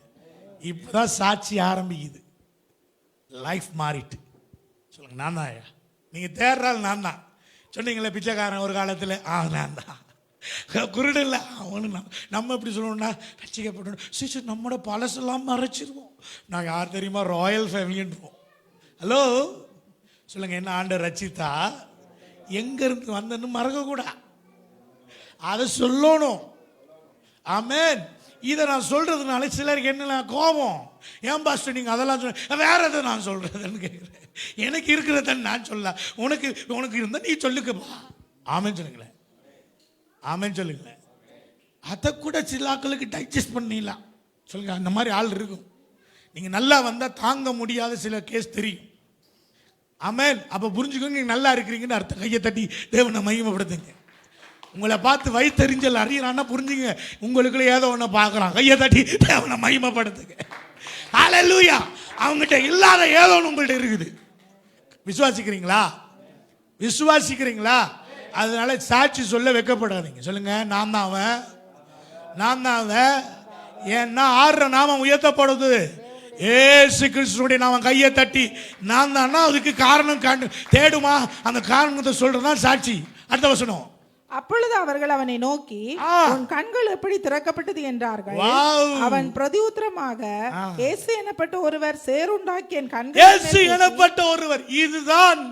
இப்பதான் சாட்சி ஆரம்பிக்குது. லைஃப் மாறிட்டு. சொல்லுங்க, நான் தாயா. நீங்க தேர்றால் நான் தான் சொன்னீங்களே, பிச்சைக்காரன் ஒரு காலத்தில், நான் தான். குருடு இல்லை அவனு. நம்ம எப்படி சொல்லணும்னா, ரசிக்கப்பட்டோம், சிச்சு நம்மளோட பழசெல்லாம் மறைச்சிருவோம். நான் யார் தெரியுமா? ராயல் ஃபேமிலின்றோம். ஹலோ சொல்லுங்க, என்ன ஆண்டவர் ரச்சித்தா எங்க இருந்து வந்தன்னு மறக்கக்கூடாது, அதை சொல்லணும். ஆமென். இதை நான் சொல்றதுனால சிலருக்கு என்ன கோபம், ஏன் பாஸ்டர் நீங்க அதெல்லாம் சொல்ல, வேற எதை நான் சொல்றதுன்னு கேட்குறேன். எனக்கு இருக்கிறதன்னு நான் சொல்ல, உனக்கு இருந்தா நீ சொல்லுக்குப்பா. ஆமென் சொல்லுங்களேன், ஆமென் சொல்லுங்களேன். அதை கூட சில ஆட்களுக்கு டைஜஸ்ட் பண்ணிடலாம். சொல்லுங்க, அந்த மாதிரி ஆள் இருக்கும். நீங்க நல்லா வந்தா தாங்க முடியாத சில கேஸ் தெரியும். ஆமென். அப்ப புரிஞ்சுக்கோங்க, நீங்க நல்லா இருக்கிறீங்கன்னு அர்த்தம். கையை தட்டி தேவனை மகிமைப்படுத்துங்க. உங்களை பார்த்து வயிற்றறிஞ்சல் அறியறான்னா புரிஞ்சுங்க, உங்களுக்குள்ள ஏதோ ஒன்று பார்க்குறான். கையை தட்டி தேவனை மகிமைப்படுத்துங்க. ஹல்லேலூயா. அவங்ககிட்ட இல்லாத ஏதோ ஒன்று உங்கள்கிட்ட இருக்குது. விசுவாசிக்கிறீங்களா? விசுவாசிக்கிறீங்களா? அதனால சாட்சி சொல்ல வெட்கப்படாதீங்க. சொல்லுங்க, நான் தான் அவன், நான் தான் அவன். ஏன்னா ஆடுற நாமம் உயர்த்தப்படுது. ஏசு கிறிஸ்துடைய நாமம். கையை தட்டி நான் தான்னா அதுக்கு காரணம் தேடுமா, அந்த காரணத்தை சொல்றதுதான் சாட்சி. அடுத்த வசனம், அப்பொழுது அவர்கள் அவனை நோக்கி, உன் கண்கள் எப்படி திறக்கப்பட்டது என்றார்கள். அவன் பிரதியுத்தரமாக, இயேசு எனப்பட்ட ஒருவர் சேருண்டாக்கி என் கண்கள். இயேசு எனப்பட்ட ஒருவர். இதுதான்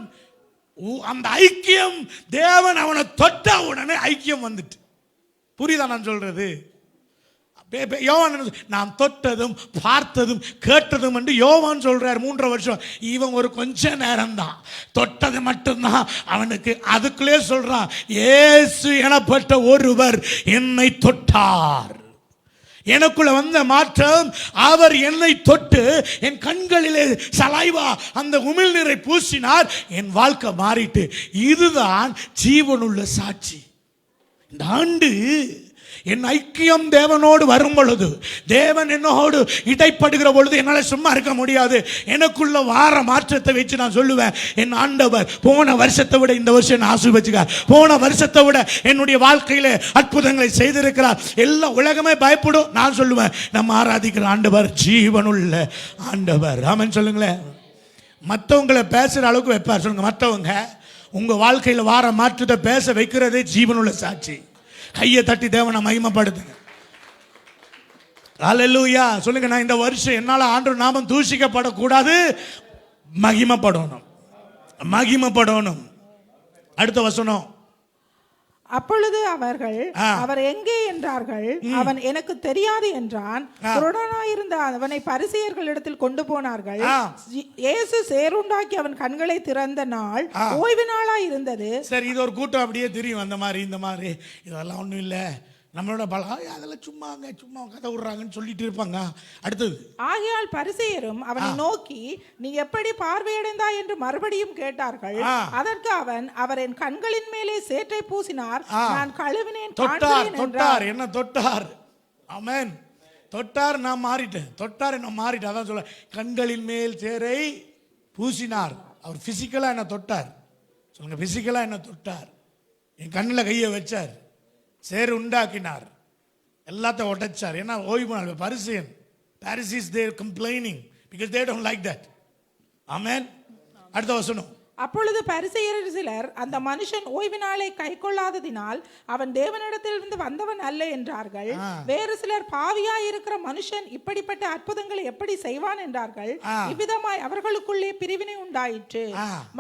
அந்த ஐக்கியம். தேவன் அவனை தொட்ட உடனே ஐக்கியம் வந்துட்டு. புரியுதா நான் சொல்றது? யோவான் நான் தொட்டதும் பார்த்ததும் கேட்டதும் என்று யோவான் சொல்றார். 3 வருஷம் இவன் ஒரு கொஞ்ச நேரம் தான் தொட்டது மட்டும்தான் அவனுக்கு. அதுக்குள்ளே சொல்றான், இயேசு எனப்பட்ட ஒருவர் என்னை தொட்டார். எனக்குள்ள வந்த மாற்றம், அவர் என்னை தொட்டு என் கண்களிலே சலைவா அந்த உமிழ்நீரை பூசினார். என் வாழ்க்கை மாறிட்டு. இதுதான் ஜீவனுள்ள சாட்சி. இந்த ஆண்டு என் ஐக்கியம் தேவனோடு வரும் பொழுது, தேவன் என்னோடு இடைப்படுகிற பொழுது என்னால் சும்மா இருக்க முடியாது. எனக்குள்ள வார மாற்றத்தை வச்சு நான் சொல்லுவேன், என் ஆண்டவர் போன வருஷத்தை விட இந்த வருஷம் என்ன ஆசீர்வதிச்சார், போன வருஷத்தை விட என்னுடைய வாழ்க்கையில அற்புதங்களை செய்திருக்கிறார். எல்லா உலகமே பயப்படும். நான் சொல்லுவேன், நம்ம ஆராதிக்கிற ஆண்டவர் ஜீவனுள்ள ஆண்டவர். ஆமென் சொல்லுங்களேன். மற்றவங்களை பேசுற அளவுக்கு வைப்பார். சொல்லுங்க, மற்றவங்க உங்க வாழ்க்கையில வார மாற்றத்தை பேச வைக்கிறதே ஜீவனுள்ள சாட்சி. கையை தட்டி தேவனை மகிமைப்படுத்துங்க. ஹல்லேலூயா. சொல்லுங்க, நான் இந்த வருஷம் என்னால ஆண்டவர் நாமம் தூஷிக்கப்படக்கூடாது, மகிமைப்படணும், மகிமைப்படணும். அடுத்த வசனம், அப்பொழுது அவர்கள் அவர் எங்கே என்றார்கள். அவன் எனக்கு தெரியாது என்றான். குருடனாயிருந்த அவனை பரிசேயர்களிடத்தில் கொண்டு போனார்கள். இயேசு சேருண்டாக்கி அவன் கண்களை திறந்த நாள் ஓய்வு நாளா இருந்தது. சரி, இது ஒரு கூட்டம் அப்படியே தெரியும். அந்த மாதிரி இந்த மாதிரி இதெல்லாம் ஒன்றும் இல்லை, நம்மளோட பலம் அதெல்லாம் சும்மா கதை விடுறாங்கன்னு சொல்லிட்டு இருப்பாங்க. அடுத்தது, ஆகையால் பரிசேயரும் அவனை நோக்கி நீ எப்படி பார்வையடைந்தாய் என்று மறுபடியும் கேட்டார்கள். அதற்கு அவன், அவர் என் கண்களின் மேலே சேற்றை பூசினார், நான் கழுவினேன், தொட்டார். என்ன தொட்டார்? ஆமென். தொட்டார், நான் மாறிட்டேன். அதான் சொல்ல, கண்களின் மேல் சேரை பூசினார். அவர் பிசிக்கலா என்ன தொட்டார்? சொல்லுங்க, பிசிக்கலா என்ன தொட்டார்? என் கண்ணில் கையை வச்சார், சேர் உண்டாக்கினார், எல்லாத்தையும் உடைச்சார். ஏன்னா ஓய்வு நாள். பரிசேயன், பாரிசீஸ், they are complaining because they don't like that. ஆமென். அடுத்த வசனம். அப்பொழுது பரிசேயர் சிலர், அந்த மனுஷன் ஓய்வு நாளை கை கொள்ளாததினால் அவன் தேவனிடத்திலிருந்து வந்தவன் அல்ல என்றார்கள். வேறு சிலர், பாவியாய் இருக்கிற மனுஷன் இப்படிப்பட்ட அற்புதங்களை எப்படி செய்வான் என்றார்கள். இவ்விதமாய் அவர்களுக்குள்ளே பிரிவினை உண்டாயிற்று.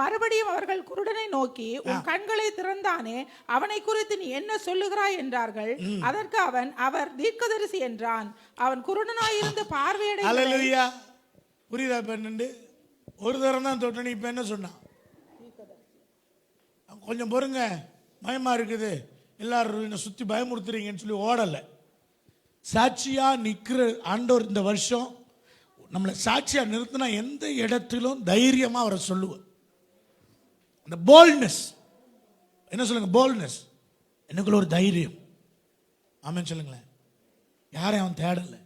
மறுபடியும் அவர்கள் குருடனை நோக்கி, உன் கண்களை திறந்தானே, அவனை குறித்து நீ என்ன சொல்லுகிறாய் என்றார்கள். அதற்கு அவன், அவர் தீர்க்கதரிசி என்றான். அவன் குருடனாயிருந்து பார்வையடைய. புரியுதா? பெண்ணு ஒரு தரம் தான் தொட்டனி, இப்ப என்ன சொன்னான்? கொஞ்சம் பொறுங்க, பயமா இருக்குது, எல்லாரும் என்ன சுத்தி பயமுறுத்துறீங்கன்னு சொல்லி ஓடலை. சாட்சியா நிற்கிற ஆண்டவர் இந்த வருஷம் நம்மளை சாட்சியா நிறுத்தினா எந்த இடத்திலும் தைரியமா அவரை சொல்லுவார். அந்த போல்ட்னஸ், என்ன சொல்லுங்க, போல்ட்னஸ், எனக்குள்ள ஒரு தைரியம். ஆமென் சொல்லுங்களேன். யாரையும் அவன் தேடலை.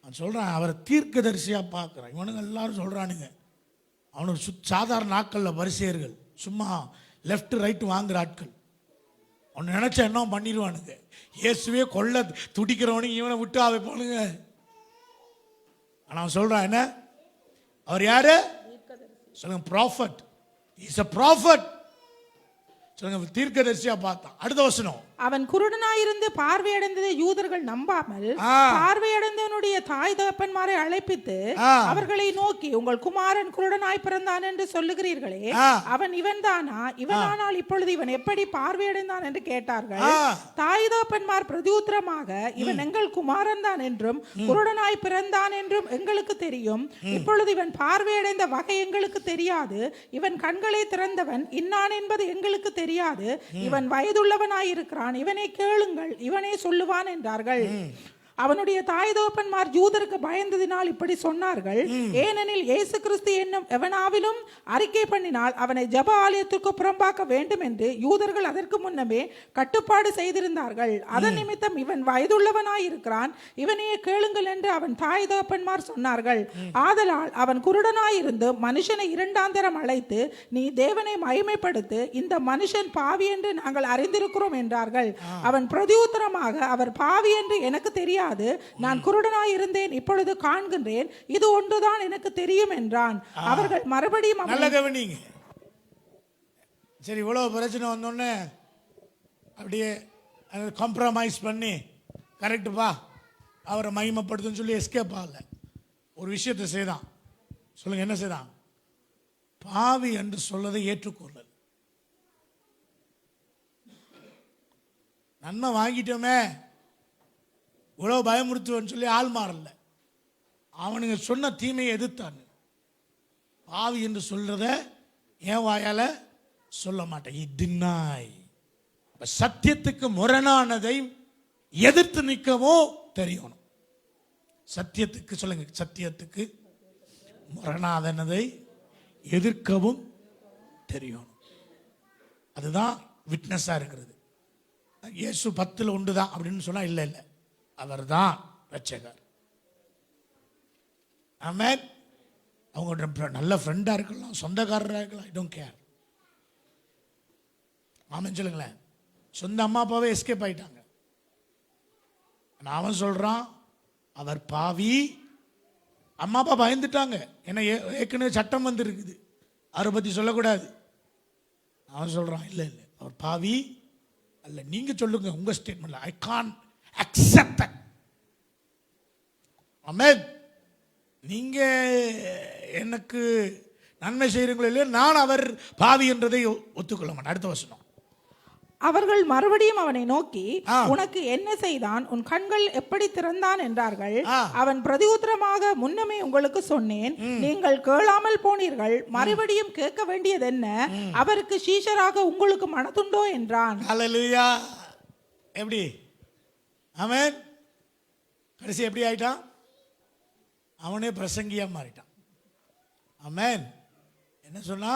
அவன் சொல்றான், அவரை தீர்க்கதரிசியா பார்க்குறான். இவனுங்க எல்லாரும் சொல்றானுங்க அவனுக்கு சாதாரண நாட்கள்ல பரிசேயர்கள், சும்மா லெஃப்ட் ரைட் வாங்குற ஆட்கள். அவன் நினைச்ச என்ன பண்ணிடுவானுங்க. இயேசுவே கொல்ல துடிக்கிறவனுங்க இவனை விட்டு வைப்பானுங்க. ஆனா அவன் சொல்றான், என்ன, அவர் யாரு சொல்லுங்க? ப்ராஃபட். Is a prophet. சொல்லுங்க, தீர்க்கதரிசியா பார்த்தான். அடுத்த வசனம். அவன் குருடனாயிருந்து பார்வையடைந்ததை யூதர்கள் நம்பாமல் பார்வையடைந்தவனுடைய தாய் தகப்பன்மாரை அழைப்பித்து அவர்களை நோக்கி, உங்கள் குமாரன் குருடனாய் பிறந்தான் என்று சொல்லுகிறீர்களே, அவன் இவன் தானா? இவனானால் இப்பொழுது இவன் எப்படி பார்வையடைந்தான் என்று கேட்டார்கள். தாய் தகப்பன்மார் பிரதியுத்தரமாக, இவன் எங்கள் குமாரன் தான் என்றும் குருடனாய் பிறந்தான் என்றும் எங்களுக்கு தெரியும். இப்பொழுது இவன் பார்வையடைந்த வகை எங்களுக்கு தெரியாது. இவன் கண்களை திறந்தவன் இன்னான் என்பது எங்களுக்கு தெரியாது. இவன் வயதுள்ளவனாயிருக்கிறான், இவனை கேளுங்கள், இவனே சொல்லுவான் என்றார்கள். அவனுடைய தாய் தகப்பன்மார் யூதருக்கு பயந்ததினால் இப்படி சொன்னார்கள். ஏனெனில் இயேசு கிறிஸ்து என்னும் எவனாவிலும் அறிக்கை பண்ணினால் அவனை ஜெப ஆலயத்துக்கு புறம்பாக்க வேண்டும் என்று யூதர்கள் அதற்கு முன்னமே கட்டுப்பாடு செய்திருந்தார்கள். அதன் நிமித்தம் இவன் வயதுள்ளவனாயிருக்கிறான், இவனையே கேளுங்கள் என்று அவன் தாய் தகப்பன்மார் சொன்னார்கள். ஆதலால் அவன் குருடனாயிருந்து மனுஷனை இரண்டாந்தரம் அழைத்து, நீ தேவனை மகிமைப்படுத்து, இந்த மனுஷன் பாவி என்று நாங்கள் அறிந்திருக்கிறோம் என்றார்கள். அவன் பிரதியுத்தரமாக, அவர் பாவி என்று எனக்கு தெரியாது, நான் குருடனாய் இருந்தேன், இப்பொழுது காண்கின்றேன், இது ஒன்றுதான் எனக்கு தெரியும் என்றான். அவர்கள் மறுபடியும் நல்ல கவனிங்க. சரி, இவ்வளவு பிரச்சனை வந்தோடனே அப்படியே காம்ப்ரமைஸ் பண்ணி கரெக்டுப்பா அவரை மகிமைப்படுத்துன்னு சொல்லி எஸ்கேப் ஆகல. ஒரு விஷயத்தை செய்தான். சொல்லுங்க, என்ன செய்தான்? பாவி என்று சொல்லதை ஏற்றுக்கொள்ளல். நன்மை வாங்கிட்டோமே, இவ்வளவு பயமுறுத்துவன்னு சொல்லி ஆள் மாறல. அவனுங்க சொன்ன தீமையை எதிர்த்தான். பாவி என்று சொல்றத என் வாயால சொல்ல மாட்டேன். சத்தியத்துக்கு முரணானதை எதிர்த்து நிற்கவோ தெரியணும். சத்தியத்துக்கு சொல்லுங்க, சத்தியத்துக்கு முரணானதை எதிர்க்கவும் தெரியணும். அதுதான் விட்னஸா இருக்கிறது. இயேசு 10ல் 1 தான் அப்படின்னு சொன்னா இல்லை, அவர் தான் ரட்சகர். ஆமென். அவங்க நல்ல ஃப்ரெண்டா இருக்கலாம், சொந்தக்காரராக இருக்கலாம், ஐ டோன்ட் கேர். ஆமென் சொல்லுங்களேன். சொந்த அம்மா அப்பாவே எஸ்கேப் ஆயிட்டாங்க. அவன் சொல்றான், அவர் பாவி. அம்மா அப்பா பயந்துட்டாங்க, ஏன்னா ஏற்கனவே சட்டம் வந்து இருக்குது, அவரை பத்தி சொல்லக்கூடாது. அவன் சொல்றான், இல்லை அவர் பாவி அல்ல, நீங்க சொல்லுங்க உங்க ஸ்டேட்மெண்ட்ல. I can't accept that. ஆமென். நீங்க எனக்கு நன்மை செய்கிறீங்களோ இல்லையோ, நான் அவர் பாவி என்றதை ஒத்துக்கொள்ள மாட்டேன். அடுத்த வசனம். அவர்கள் மறுபடியும் அவனை நோக்கி, உனக்கு என்ன செய்தான்? உன் கண்கள் எப்படி திறந்தான் என்றார்கள். அவன் பிரதியுத்தரமாக, முன்னமே உங்களுக்கு சொன்னேன், நீங்கள் கேளாமல் போனீர்கள், மறுபடியும் கேட்க வேண்டியது என்ன? அவருக்கு சீஷராக உங்களுக்கு மனதுண்டோ என்றான். ஹல்லேலூயா. எப்படி ஆமென். கடைசி எப்படி ஆயிட்டான்? அவனே பிரசங்கியா மாறிட்டான். ஆமென். என்ன சொன்னா?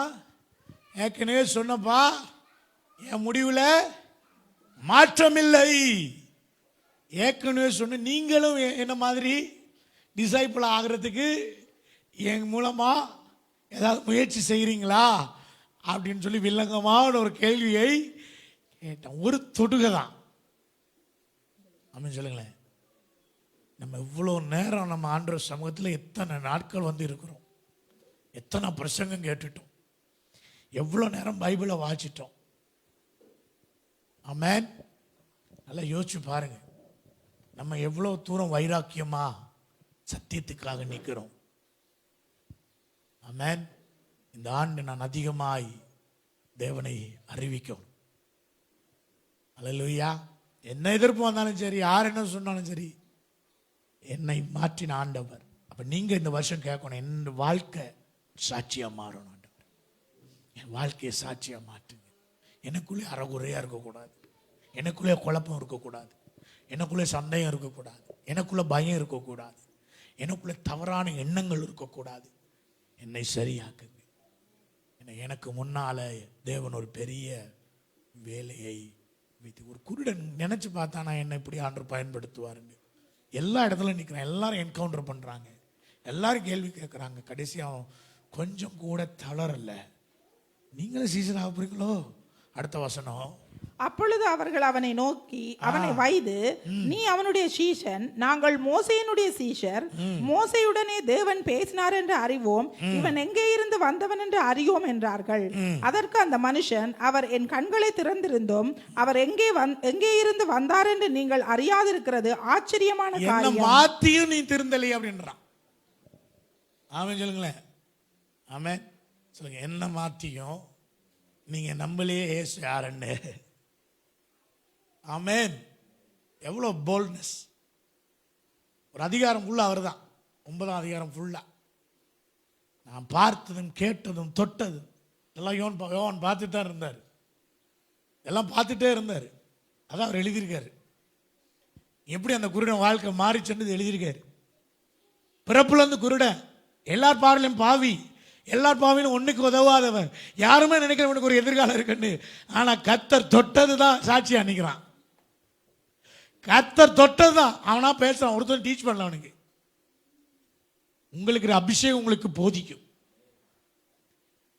ஏற்கனவே சொன்னப்பா, என் முடிவில் மாற்றமில்லை. ஏற்கனவே சொன்ன நீங்களும் என்ன மாதிரி டிசைபிள் ஆகிறதுக்கு என் மூலமா ஏதாவது முயற்சி செய்கிறீங்களா அப்படின்னு சொல்லி வில்லங்கமான ஒரு கேள்வியை கேட்டேன். ஒரு தொடுகை தான். அப்படின்னு சொல்லுங்களேன். நம்ம இவ்வளோ நேரம் நம்ம ஆண்டவர் சமூகத்தில் எத்தனை நாட்கள் வந்து இருக்கிறோம், எத்தனை பிரசங்கம் கேட்டுட்டோம், எவ்வளோ நேரம் பைபிளை வாசிட்டோம். ஆமென். நல்லா யோசிச்சு பாருங்க, நம்ம எவ்வளோ தூரம் வைராக்கியமா சத்தியத்துக்காக நிற்கிறோம். ஆமென். இந்த ஆண்டு நான் அதிகமாய் தேவனை அறிவிக்கணும். அல்லேலூயா. என்ன எதிர்ப்பு வந்தாலும் சரி, யார் என்ன சொன்னாலும் சரி, என்னை மாற்றின ஆண்டவர். அப்ப நீங்க இந்த வருஷம் கேட்கணும், என் வாழ்க்கை சாட்சியா மாறணும். ஆண்டவர், என் வாழ்க்கையை சாட்சியா மாற்றுங்க. எனக்குள்ளே அறகுறையா இருக்கக்கூடாது, எனக்குள்ளே குழப்பம் இருக்கக்கூடாது, எனக்குள்ளே சந்தேகம் இருக்கக்கூடாது, எனக்குள்ள பயம் இருக்கக்கூடாது, எனக்குள்ளே தவறான எண்ணங்கள் இருக்கக்கூடாது. என்னை சரியாக்குங்க. எனக்கு முன்னால தேவன் ஒரு பெரிய வேலையை வைத்து, ஒரு குருடன் நினைச்சு பார்த்தா நான் என்ன இப்படி ஆண்டவர் பயன்படுத்துவாருங்க. எல்லா இடத்துல நிற்கிறேன், எல்லாரும் என்கவுண்டர் பண்றாங்க, எல்லாரும் கேள்வி கேட்குறாங்க. கடைசியாக கொஞ்சம் கூட தளரல. நீங்களும் சீசன் ஆக போறீங்களோ? அடுத்த வசனம். அப்பொழுது அவர்கள் அவனை நோக்கி அவனை வைது, நீ அவனுடைய சீஷன், நாங்கள் மோசேயினுடைய சீஷர். மோசேயுடனே தேவன் பேசினார் என்று அறிவோம், இவன் எங்கே இருந்து வந்தவன் என்று அறியோம் என்றார்கள். அதற்கு அந்த மனுஷன், அவர் என் கண்களை திறந்திருந்தோம், அவர் எங்கே இருந்து வந்தார் என்று நீங்கள் அறியாதிருக்கிறது ஆச்சரியமான காரியம். மாத்தியும் நீ திருந்தலை அப்படின்றான். ஆமென் சொல்லுங்களேன். ஆமென் சொல்லுங்க. என்ன மாத்தியும் நீங்க நம்பலையே ஏசு யாருன்னு. ஆமென். எவ்வளோ போல்ட்னஸ். ஒரு அதிகாரம் ஃபுல்லாக அவர் தான். 9ஆம் அதிகாரம் ஃபுல்லாக நான் பார்த்ததும் கேட்டதும் தொட்டதும் எல்லாம் யோவான் பார்த்துட்டு தான் இருந்தார். எல்லாம் பார்த்துட்டே இருந்தார். அதான் அவர் எழுதியிருக்காரு. எப்படி அந்த குருடன் வாழ்க்கை மாறிச்சுன்னு எழுதியிருக்காரு. பிறப்புலேருந்து குருடன், எல்லார் பார்வையிலும் பாவி, எல்லார் பாவிலும் ஒன்றுக்கு உதவாதவன், யாருமே நினைக்கிறவனுக்கு ஒரு எதிர்காலம் இருக்குன்னு. ஆனால் கர்த்தர் தொட்டது தான் சாட்சியா நிற்கிறான். கர்த்தர் தொட்டது தான் அவனா பேசுறான். ஒருத்தன் டீச் பண்ணல அவனுக்கு. உங்களுக்கு அபிஷேகம் உங்களுக்கு போதிக்கும்.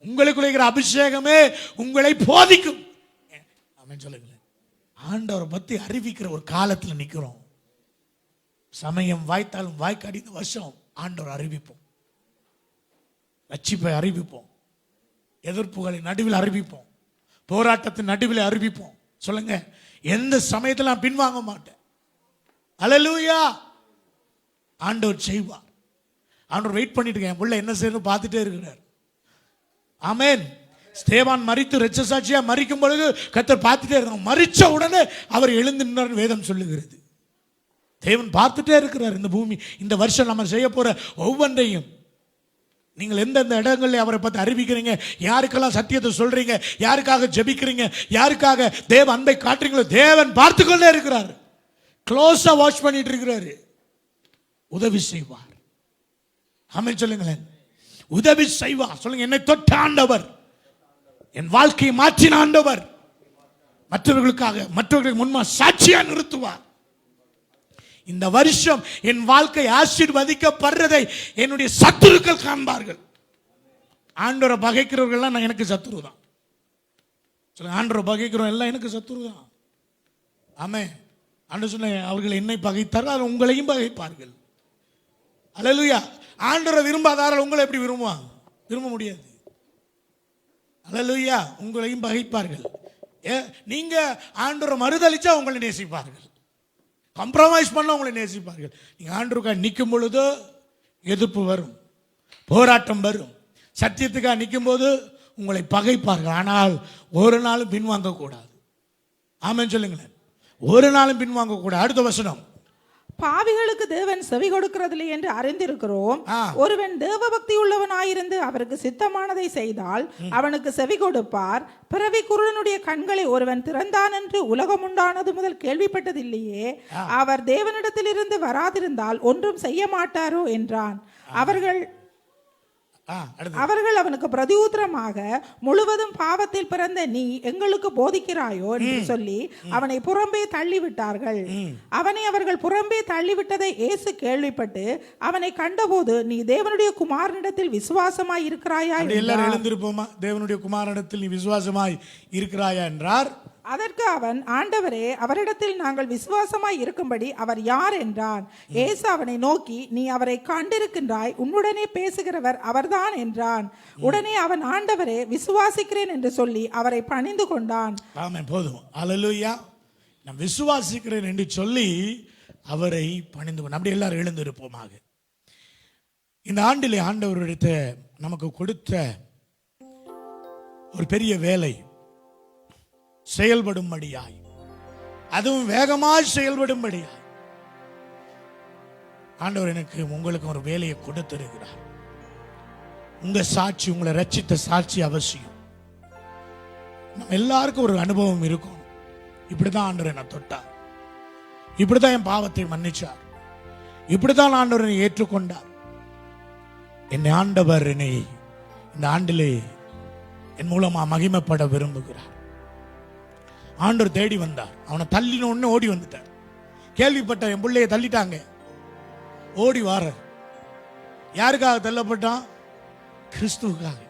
உங்களுக்கு இருக்கிற அபிஷேகமே உங்களை போதிக்கும். ஆமென் சொல்லுங்களேன். ஆண்டவரை பத்தி அறிவிக்கிற ஒரு காலத்தில் நிற்கிறோம். சமயம் வாய்த்தாலும் வாய்க்காடி இந்த வருஷம் ஆண்டவர் அறிவிப்போம், ரட்சிப்பை அறிவிப்போம், எதிர்ப்புகளின் நடுவில் அறிவிப்போம், போராட்டத்தின் நடுவில் அறிவிப்போம். சொல்லுங்க, எந்த சமயத்தில் நான் பின்வாங்க மாட்டேன். அல்லேலூயா. ஆண்டவர் செய்வார். ஆண்டவர் வெயிட் பண்ணிட்டு இருக்கேன். புள்ள என்ன செய்யணும் பார்த்துட்டே இருக்கிறார். ஆமென். ஸ்தேவான் மரித்து இரட்ச சாட்சியா மரிக்கும் பொழுது கர்த்தர் பார்த்துட்டே இருந்தார். மரிச்ச உடனே அவர் எழுந்து நின்றார் வேதம் சொல்லுகிறது. தேவன் பார்த்துட்டே இருக்கிறார். இந்த பூமி இந்த வருஷம் நம்ம செய்ய போற ஒவ்வொன்றையும் நீங்கள் எந்தெந்த இடங்களில் அவரை பற்றி அறிவிக்கிறீங்க, யாருக்கெல்லாம் சத்தியத்தை சொல்றீங்க, யாருக்காக ஜெபிக்கிறீங்க, யாருக்காக தேவ அன்பை காட்டுறீங்களோ, தேவன் பார்த்து கொண்டே இருக்கிறார். க்ளோஸா வாட்ச் பண்ணிட்டு இருக்கிறாரு. உதவி செய்வார். ஆமென் சொல்லுங்களேன். உதவி செய்வார். சொல்லுங்க, என்னை தொட்ட ஆண்டவர், என் வாழ்க்கையை மாற்றின ஆண்டவர், மற்றவர்களுக்காக மற்றவர்களுக்கு முன்மா சாட்சியா நிறுத்துவார். இந்த வருஷம் என் வாழ்க்கை ஆசீர்வதிக்கப்படுறதை என்னுடைய சத்துருக்கள் காண்பார்கள். ஆண்டவரை பகைக்கிறவர்கள்லாம் நான் எனக்கு சத்துரு தான். சொல்லுங்க, ஆண்டவரை பகைக்கிறோம் எல்லாம் எனக்கு சத்துரு தான். ஆமென். ஆண்டவர் சொன்ன, அவர்கள் என்னை பகைத்தார்கள் உங்களையும் பகைப்பார்கள். அல்லேலூயா. ஆண்டவரை விரும்பாதார்கள் உங்களை எப்படி விரும்புவாங்க? விரும்ப முடியாது. அல்லேலூயா. உங்களையும் பகைப்பார்கள். நீங்க ஆண்டவரை மறுதலிச்சா உங்களை நேசிப்பார்கள். கம்ப்ரமைஸ் பண்ண உங்களை நேசிப்பார்கள். நீங்க ஆண்டவருக்காக நிற்கும் பொழுது எதிர்ப்பு வரும், போராட்டம் வரும். சத்தியத்துக்காக நிற்கும் போது உங்களை பகைப்பார்கள். ஆனால் ஒரு நாளும் பின்வாங்க கூடாது. ஆமென் சொல்லுங்களேன். ஒரு நாளும் பின்வாங்க கூடாது. அடுத்த வசனம். பாவிகளுக்கு தேவன் செவி கொடுக்கிறதில்லை என்று அறிந்திருக்கிறோம். ஒருவன் தேவ பக்தி உள்ளவனாயிருந்து அவருக்கு சித்தமானதை செய்தால் அவனுக்கு செவி கொடுப்பார். பிறவி குருடனுடைய கண்களை ஒருவன் திறந்தான் என்று உலகம் உண்டானது முதல் கேள்விப்பட்டதில்லையே. அவர் தேவனிடத்திலிருந்து வராதிருந்தால் ஒன்றும் செய்ய மாட்டாரோ என்றான். அவர்கள் அவனுக்கு பிரதியுத்தரமாக, முழுவதும் பாவத்தில் பிறந்த நீ எங்களுக்கு போதிக்கிறாயோ என்று சொல்லி அவனை புறம்பே தள்ளிவிட்டார்கள். அவனை அவர்கள் புறம்பே தள்ளிவிட்டதை இயேசு கேள்விப்பட்டு அவனை கண்டபோது, நீ தேவனுடைய குமாரனிடத்தில் விசுவாசமாய் இருக்கிறாயா? எல்லாரும் எழுந்திருப்போமா? தேவனுடைய குமாரனிடத்தில் நீ விசுவாசமாய் இருக்கிறாயா என்றார். அதற்கு அவன், ஆண்டவரே, அவரிடத்தில் நாங்கள் விசுவாசமாய் இருக்கும்படி அவர் யார் என்றான். இயேசு அவனை நோக்கி, நீ அவரை கண்டிருக்கின்றாய், உன்னுடனே பேசுகிறவர் அவர்தான் என்றான். உடனே அவன், ஆண்டவரே, விசுவாசிக்கிறேன் என்று சொல்லி அவரை பணிந்து கொண்டான். ஆமென். போதும். அல்லேலூயா. நான் விசுவாசிக்கிறேன் என்று சொல்லி அவரை பணிந்து கொண்டான். அப்படி எல்லாரும் எழுந்திருப்போமாக. இந்த ஆண்டிலே ஆண்டவரிடத்தை நமக்கு கொடுத்த ஒரு பெரிய வேலை, செயல்படும்படியாய், அதுவும் வேகமாய் செயல்படும்படியாய் ஆண்டவர் எனக்கு உங்களுக்கு ஒரு வேலையை கொடுத்திருக்கிறார். உங்க சாட்சி, உங்களை ரட்சித்த சாட்சி அவசியம். நம்ம எல்லாருக்கும் ஒரு அனுபவம் இருக்கும். இப்படிதான் ஆண்டவர் என்னை தொட்டார், இப்படிதான் என் பாவத்தை மன்னிச்சார், இப்படிதான் ஆண்டவர் என்னை ஏற்றுக்கொண்டார். என்னை ஆண்டவர் என்னை இந்த ஆண்டிலே என் மூலமா மகிமைப்பட விரும்புகிறார். ஆண்டவர் தேடி வந்தார். அவனை தள்ளின உடனே ஓடி வந்துட்டார். கேள்விப்பட்ட என் பிள்ளைய தள்ளிட்டாங்க, ஓடி வார. யாருக்காக தள்ளப்பட்டான்? கிறிஸ்துவுக்காக.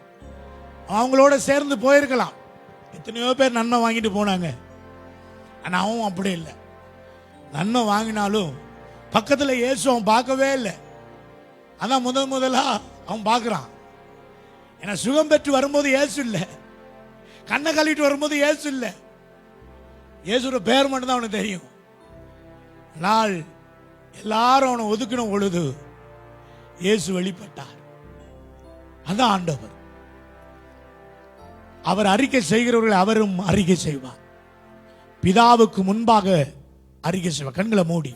அவங்களோட சேர்ந்து போயிருக்கலாம். எத்தனையோ பேர் நன்மை வாங்கிட்டு போனாங்க. ஆனா அவன் அப்படி இல்லை. நன்மை வாங்கினாலும் பக்கத்துல இயேசு அவன் பார்க்கவே இல்லை. அதான் முதலா அவன் பார்க்கிறான். ஏன்னா சுகம் பெற்று வரும்போது இயேசு இல்லை, கண்ணை கழுவிட்டு வரும்போது இயேசு இல்லை. இயேசுவோட பேர் மட்டும் தான் அவனுக்கு தெரியும். நாள் எல்லாரும் அவனை ஒதுக்கின பொழுது இயேசு வெளிப்பட்டார். அதான் ஆண்டவர். அவர் அறிக்கை செய்கிறவர்கள் அவரும் அறிக்கை செய்வார். பிதாவுக்கு முன்பாக அறிக்கை செய்வார். கண்களை மூடி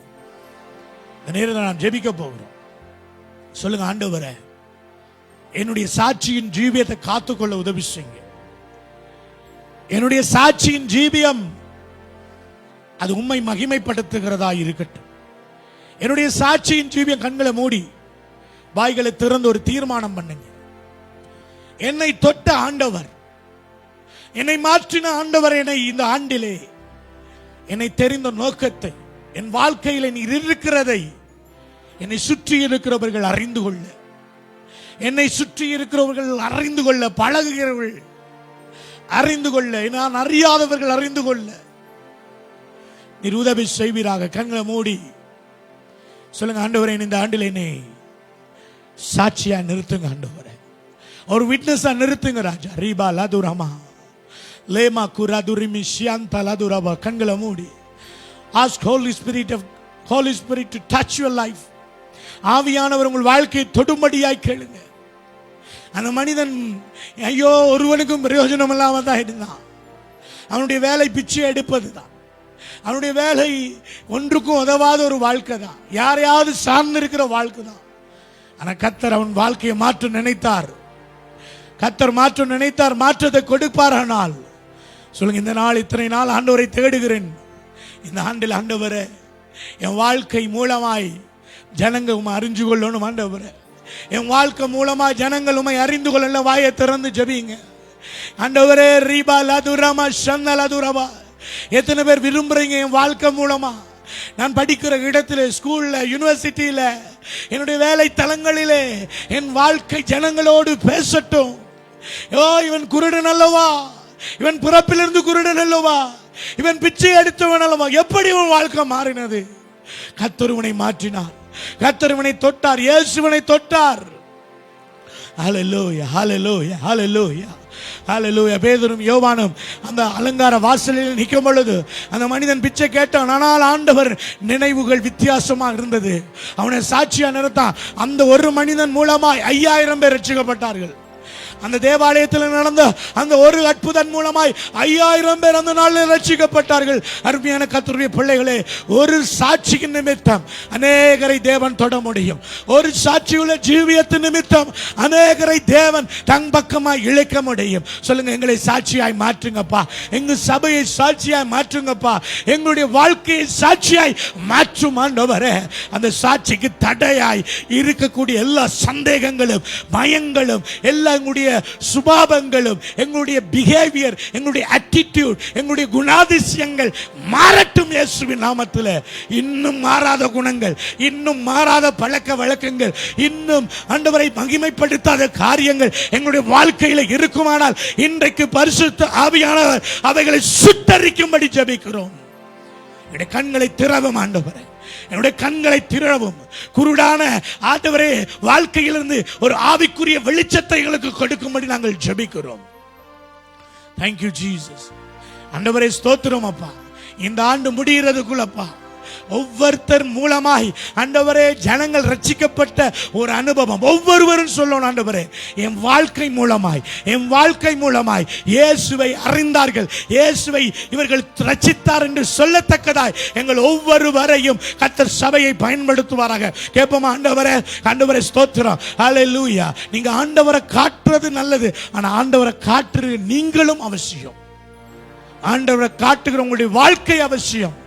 இந்த நேரத்தில் நாம் ஜெபிக்க போகிறோம். சொல்லுங்க, ஆண்டவரே, என்னுடைய சாட்சியின் ஜீவியத்தை காத்துக்கொள்ள உதவி செய்யுங்க. என்னுடைய சாட்சியின் ஜீவியம் அது உம்மை மகிமைப்படுத்துகிறதா இருக்கட்டும். என்னுடைய சாட்சியின் ஜீவியம், கண்களை மூடி வாய்களை திறந்து ஒரு தீர்மானம் பண்ணுங்க. என்னை தொட்ட ஆண்டவர், என்னை மாற்றின ஆண்டவர், என்னை இந்த ஆண்டிலே என்னை தெரிந்த நோக்கத்தை, என் வாழ்க்கையில் நீர் இருக்கிறதை என்னை சுற்றி இருக்கிறவர்கள் அறிந்து கொள்ள, என்னை சுற்றி இருக்கிறவர்கள் அறிந்து கொள்ள, பழகுகிறவர்கள் அறிந்து கொள்ள, நான் அறியாதவர்கள் அறிந்து கொள்ள நீர் உதவி செய்வீராக. கண்களை மூடி சொல்லுங்க, ஆண்டவரே, இந்த ஆண்டில் என்னை சாட்சியா நிறுத்துங்க. ஆண்டவரே, ஒரு விட்னஸா நிறுத்துங்க ராஜா. ரீபா லதுரமா லேமா குராதுரிமி ஷியாந்தா லதுரபா. கண்களை மூடி ask Holy Spirit to touch your life. ஆவியானவர் உங்கள் வாழ்க்கையை தொடும்படியாய் கேளுங்க. அந்த மனிதன் ஐயோ ஒருவனுக்கும் பிரயோஜனம் இல்லாம தான் இருந்தான். அவனுடைய வேலை பிச்சை எடுப்பது தான். அவனுடைய வேலை ஒன்றுக்கும் உதவாத ஒரு வாழ்க்கை தான். யாரையாவது சார்ந்து இருக்கிற வாழ்க்கை தான். ஆனா கர்த்தர் அவன் வாழ்க்கையை மாற்ற நினைத்தார். கர்த்தர் மாற்ற நினைத்தார், மாற்றத்தை கொடுப்பார். ஆனால் சொல்லுங்க, இந்த நாள், இத்தனை நாள் ஆண்டவரை தேடுகிறேன். இந்த ஆண்டில் ஆண்டவரே, என் வாழ்க்கை மூலமாய் ஜனங்கள் உம்மை அறிஞ்சு கொள்ளணும். ஆண்டவரே, என் வாழ்க்கை மூலமா ஜனங்கள் உம்மை அறிந்து கொள்ள வாயை திறந்து ஜெபிங்க. ஆண்டவரே, ரீபா லதுரமா ஷன்ன லதுரபா. எத்தனை பேர் விரும்புறீங்க என் வாழ்க்கை மூலமா நான் படிக்கிற இடத்துல, ஸ்கூல்ல, யூனிவர்சிட்டியில, என்னுடைய வேலை தலங்களிலே என் வாழ்க்கை ஜனங்களோடு பேசட்டும். இவன் குருடன் அல்லவா, இவன் பிறப்பிலிருந்து குருடன் அல்லவா, இவன் பிச்சை எடுத்தவன் அல்லவா. எப்படி இவன் வாழ்க்கை மாறினது? கர்த்தர் இவனை மாற்றினார். கர்த்தர் இவனை தொட்டார். இயேசுவனை தொட்டார். ஹல்லேலூயா, ஹல்லேலூயா, ஹல்லேலூயா, ஹல்லேலூயா. பேதுரும் யோவானும் அந்த அலங்கார வாசலில் நிற்கும் பொழுது அந்த மனிதன் பிச்சை கேட்டான். ஆனால் ஆண்டவர் நினைவுகள் வித்தியாசமாக இருந்தது. அவனை சாட்சியா நிறுத்தான். அந்த ஒரு மனிதன் மூலமாய் 5000 பேர் ரட்சிக்கப்பட்டார்கள். அந்த தேவாலயத்தில் நடந்த அந்த ஒரு அற்புதம் மூலமாய் 5000 பேர் அந்த நாளில் ரட்சிக்கப்பட்டார்கள். அருமையான கர்த்தருடைய பிள்ளைகளே, ஒரு சாட்சியின் நிமித்தம் அநேகரை தேவன் தொட முடியும். ஒரு சாட்சியுள்ள ஜீவியத்தின் நிமித்தம் அநேகரை தேவன் தன் பக்கமாய் இழைக்க முடியும். சொல்லுங்க, எங்களை சாட்சியாய் மாற்றுங்கப்பா, எங்க சபையை சாட்சியாய் மாற்றுங்கப்பா, எங்களுடைய வாழ்க்கையை சாட்சியாய் மாற்றும் ஆண்டவரே. அந்த சாட்சிக்கு தடையாய் இருக்கக்கூடிய எல்லா சந்தேகங்களும், பயங்களும், எல்லா எங்களுடைய சுபாவங்களும், எங்களுடைய பிஹேவியர், எங்களுடைய attitude, எங்களுடைய குணாதிசயங்கள் மாறட்டும் இயேசுவின் நாமத்தில். இன்னும் மாறாத குணங்கள், இன்னும் மாறாத பழக்க வழக்கங்கள், இன்னும் ஆண்டவரை மகிமைப்படுத்தாத காரியங்கள் எங்களுடைய வாழ்க்கையில் இருக்குமானால் இன்றைக்கு பரிசுத்த ஆவியானவர் அவைகளை சுட்டரிக்கும்படி ஜெபிக்கிறோம். என்னுடைய கண்களை திறவும் ஆண்டவரே, என்னுடைய கண்களை திறவும். குருடான ஆண்டவரே வாழ்க்கையிலிருந்து ஒரு ஆவிக்குரிய வெளிச்சத்தை எங்களுக்கு கொடுக்கும்படி நாங்கள் ஜெபிக்கிறோம். Thank you Jesus. ஆண்டவரே ஸ்தோத்திரம் அப்பா. இந்த ஆண்டு முடிகிறதுக்குள்ளப்பா ஒவ்வொருத்தர் மூலமாய் ஆண்டவரே ஜனங்கள் ரட்சிக்கப்பட்ட ஒரு அனுபவம் ஒவ்வொருவரும் சொல்லணும். ஆண்டவரே, என் வாழ்க்கை மூலமாய் இயேசுவை அறிந்தார்கள், இயேசுவை இவர்கள் ரட்சித்தார் என்று சொல்லத்தக்கதாய் எங்கள் ஒவ்வொருவரையும் கர்த்தர் சபையை பயன்படுத்துவாராக. கேட்போமா? ஆண்டவரே ஸ்தோத்திரம், ஹல்லேலூயா. நீங்க ஆண்டவரை காட்டுறது நல்லது, ஆனா ஆண்டவரை காட்டுறது நீங்களும் அவசியம். ஆண்டவரை காட்டுகிற உங்களுடைய வாழ்க்கை அவசியம்.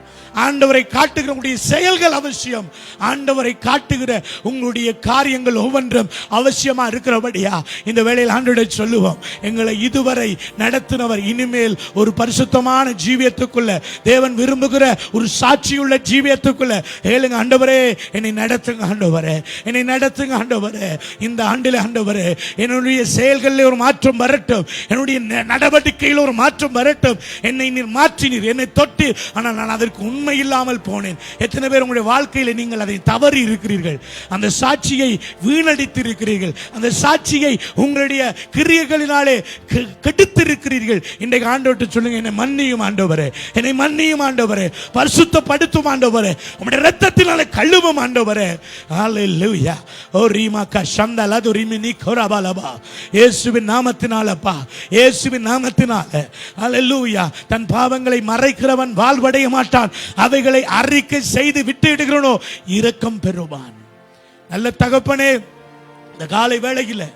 ஆண்டவரை காட்டுகிற உங்களுடைய செயல்கள் அவசியம். ஆண்டவரை காட்டுகிற உங்களுடைய காரியங்கள் ஒவ்வொன்றும் அவசியமா இருக்கிறபடியா இந்த வேளையில் ஆண்டவரை சொல்லுவோம், எங்களை இதுவரை நடத்தினவர் இனிமேல் ஒரு பரிசுத்தமான ஜீவியத்துக்குள்ள, தேவன் விரும்புகிற ஒரு சாட்சியுள்ள ஜீவியத்துக்குள்ள ஏழுங்க. ஆண்டவரே, என்னை நடத்துங்க ஆண்டவரே, என்னை நடத்துங்க ஆண்டவரே. இந்த ஆண்டில் ஆண்டவரே, என்னுடைய செயல்களில் ஒரு மாற்றம் வரட்டும், என்னுடைய நடவடிக்கையில் ஒரு மாற்றம் வரட்டும். என்னை நீர் மாற்றினீர், என்னை தொட்டு, ஆனால் நான் அதற்கு உண்மை இல்லாமல் போனேன். எத்தனை பேர் உங்களுடைய வாழ்க்கையில் நீங்கள் அதை தவறி இருக்கிறீர்கள், அந்த சாட்சியை வீணடித்து இருக்கிறீர்கள், அந்த சாட்சியை உங்களுடைய கிரியைகளினாலே கெடுத்து இருக்கிறீர்கள். இன்றைக்கு ஆண்டவர்கிட்ட சொல்லுங்க, என்னை மன்னியும் ஆண்டவரே, என்னை மன்னியும் ஆண்டவரே, பரிசுத்தப்படுத்தும் ஆண்டவரே, உம்முடைய இரத்தத்தினாலே கழுவும் ஆண்டவரே. ஹல்லேலூயா. ஓ ரீமாக்கா சந்தல துரிமினி கோரபாலபா. இயேசுவின் நாமத்தினாலப்பா, இயேசுவின் நாமத்தினால ஹல்லேலூயா. தன் பாவங்களை மறைக்கிறவன் வாழ்வடைய மாட்டான், அவைகளை அறிக்கை செய்து விட்டு விடுகிறனோ இரக்கம் பெறுவான். நல்ல தகப்பனே, இந்த காலை வேளையில்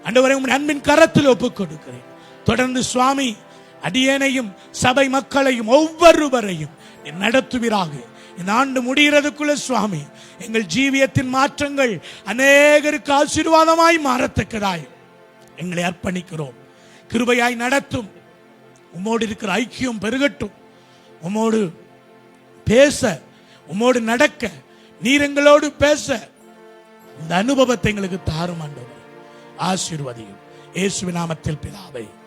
ஆண்டவரே உம்முடைய அன்பின் கரத்தில் ஒப்புக் கொடுக்கிறேன். தொடர்ந்து சுவாமி அடியேனையும் சபை மக்களையும் ஒவ்வொருவரையும் நடத்துவீராக. இந்த ஆண்டு முடிகிறதுக்குள்ள சுவாமி எங்கள் ஜீவியத்தின் மாற்றங்கள் அநேகருக்கு ஆசீர்வாதமாய் மாறத்தக்கதாய் எங்களை அர்ப்பணிக்கிறோம். கிருபையாய் நடத்தும். உம்மோடு இருக்கிற ஐக்கியம் பெருகட்டும். உம்மோடு பேச, உம்மோடு நடக்க, நீர் எங்களோடு பேச இந்த அனுபவத்தை எங்களுக்கு தாரும் ஆண்டவரே. ஆசீர்வதியும். இயேசுவின் நாமத்தில் பிதாவே.